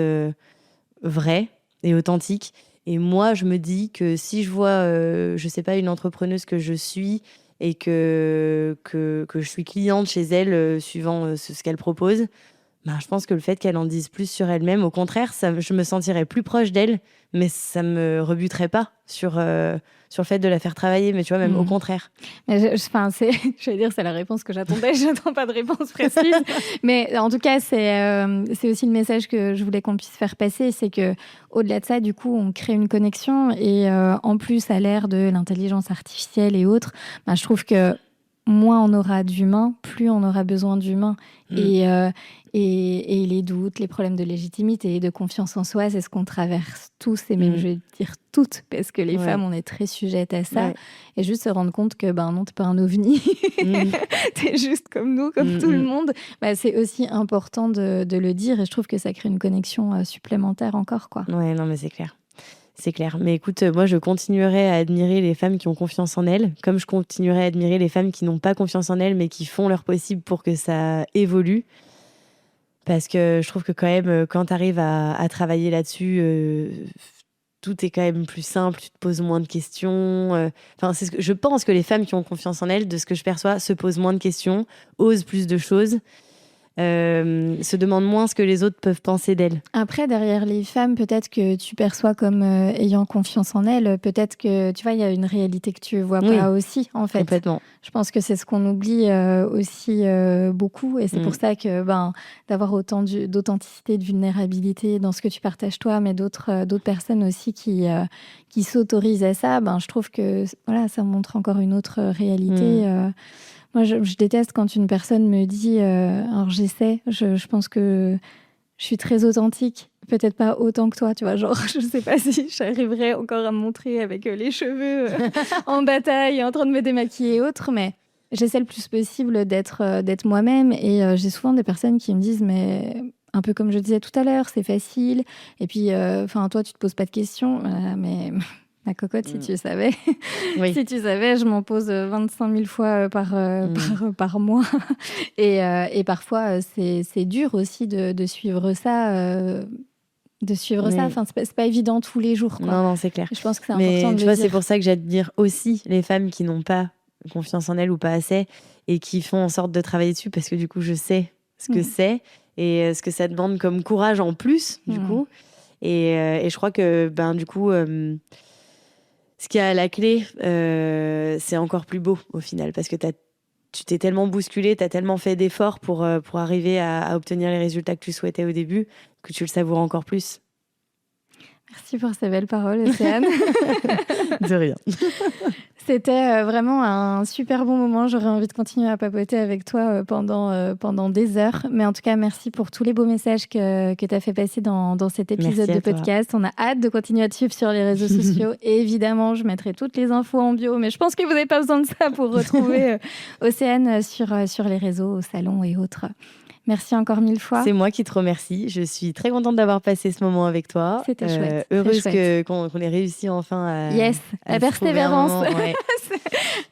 vraies et authentiques. Et moi, je me dis que si je vois, je sais pas, une entrepreneuse que je suis et que je suis cliente chez elle, suivant ce qu'elle propose, je pense que le fait qu'elle en dise plus sur elle-même, au contraire, je me sentirais plus proche d'elle, mais ça me rebuterait pas sur le fait de la faire travailler, mais tu vois, même au contraire. Mais je vais dire, c'est la réponse que j'attendais, je n'attends pas de réponse précise. Mais en tout cas, c'est aussi le message que je voulais qu'on puisse faire passer, c'est qu'au-delà de ça, du coup, on crée une connexion et en plus, à l'ère de l'intelligence artificielle et autres, je trouve que moins on aura d'humains, plus on aura besoin d'humains. Et les doutes, les problèmes de légitimité et de confiance en soi, c'est ce qu'on traverse tous, et même je vais dire toutes, parce que les femmes, on est très sujettes à ça. Et juste se rendre compte que non, t'es pas un ovni, t'es juste comme nous, comme tout le monde. C'est aussi important de le dire, et je trouve que ça crée une connexion supplémentaire encore, quoi. Ouais, non, mais c'est clair. C'est clair. Mais écoute, moi, je continuerai à admirer les femmes qui ont confiance en elles, comme je continuerai à admirer les femmes qui n'ont pas confiance en elles, mais qui font leur possible pour que ça évolue. Parce que je trouve que quand même, quand tu arrives à travailler là-dessus, tout est quand même plus simple, tu te poses moins de questions. Je pense que les femmes qui ont confiance en elles, de ce que je perçois, se posent moins de questions, osent plus de choses. Se demandent moins ce que les autres peuvent penser d'elles. Après, derrière les femmes, peut-être que tu perçois comme ayant confiance en elles, peut-être que, tu vois, il y a une réalité que tu vois pas aussi, en fait. Complètement. Je pense que c'est ce qu'on oublie aussi beaucoup, et c'est pour ça que d'avoir autant d'authenticité, de vulnérabilité dans ce que tu partages toi, mais d'autres personnes aussi qui s'autorisent à ça, je trouve que voilà, ça montre encore une autre réalité. Moi, je déteste quand une personne me dit alors j'essaie, je pense que je suis très authentique, peut-être pas autant que toi, tu vois, genre je sais pas si j'arriverais encore à me montrer avec les cheveux en bataille, en train de me démaquiller et autres, mais j'essaie le plus possible d'être moi-même, et j'ai souvent des personnes qui me disent mais un peu comme je disais tout à l'heure, c'est facile, et puis toi tu te poses pas de questions, mais ma cocotte, si tu savais. Si tu savais, je m'en pose 25 000 fois par mois. Et parfois, c'est dur aussi de suivre ça. Ça, c'est pas évident tous les jours, quoi. Non, c'est clair. Je pense que c'est important de le tu vois, dire. c'est pour ça que j'admire aussi les femmes qui n'ont pas confiance en elles ou pas assez, et qui font en sorte de travailler dessus, parce que du coup, je sais ce que c'est et ce que ça demande comme courage en plus, du coup. Et je crois que, du coup... ce qui est à la clé, c'est encore plus beau au final, parce que tu t'es tellement bousculé, tu as tellement fait d'efforts pour arriver à obtenir les résultats que tu souhaitais au début, que tu le savoures encore plus. Merci pour ces belles paroles, Océane. De rien. C'était vraiment un super bon moment. J'aurais envie de continuer à papoter avec toi pendant des heures. Mais en tout cas, merci pour tous les beaux messages que tu as fait passer dans cet épisode de podcast. On a hâte de continuer à te suivre sur les réseaux sociaux. Et évidemment, je mettrai toutes les infos en bio. Mais je pense que vous n'avez pas besoin de ça pour retrouver Océane sur les réseaux, au salon et autres. Merci encore 1000 fois. C'est moi qui te remercie. Je suis très contente d'avoir passé ce moment avec toi. C'était chouette. Heureuse qu'on ait réussi enfin à la persévérance.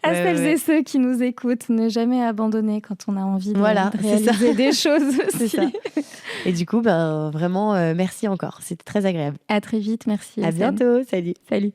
À Ouais, celles et ceux qui nous écoutent, ne jamais abandonner quand on a envie de réaliser des choses aussi. C'est ça. Et du coup, vraiment, merci encore. C'était très agréable. À très vite. Merci. À bientôt. Salut. Salut.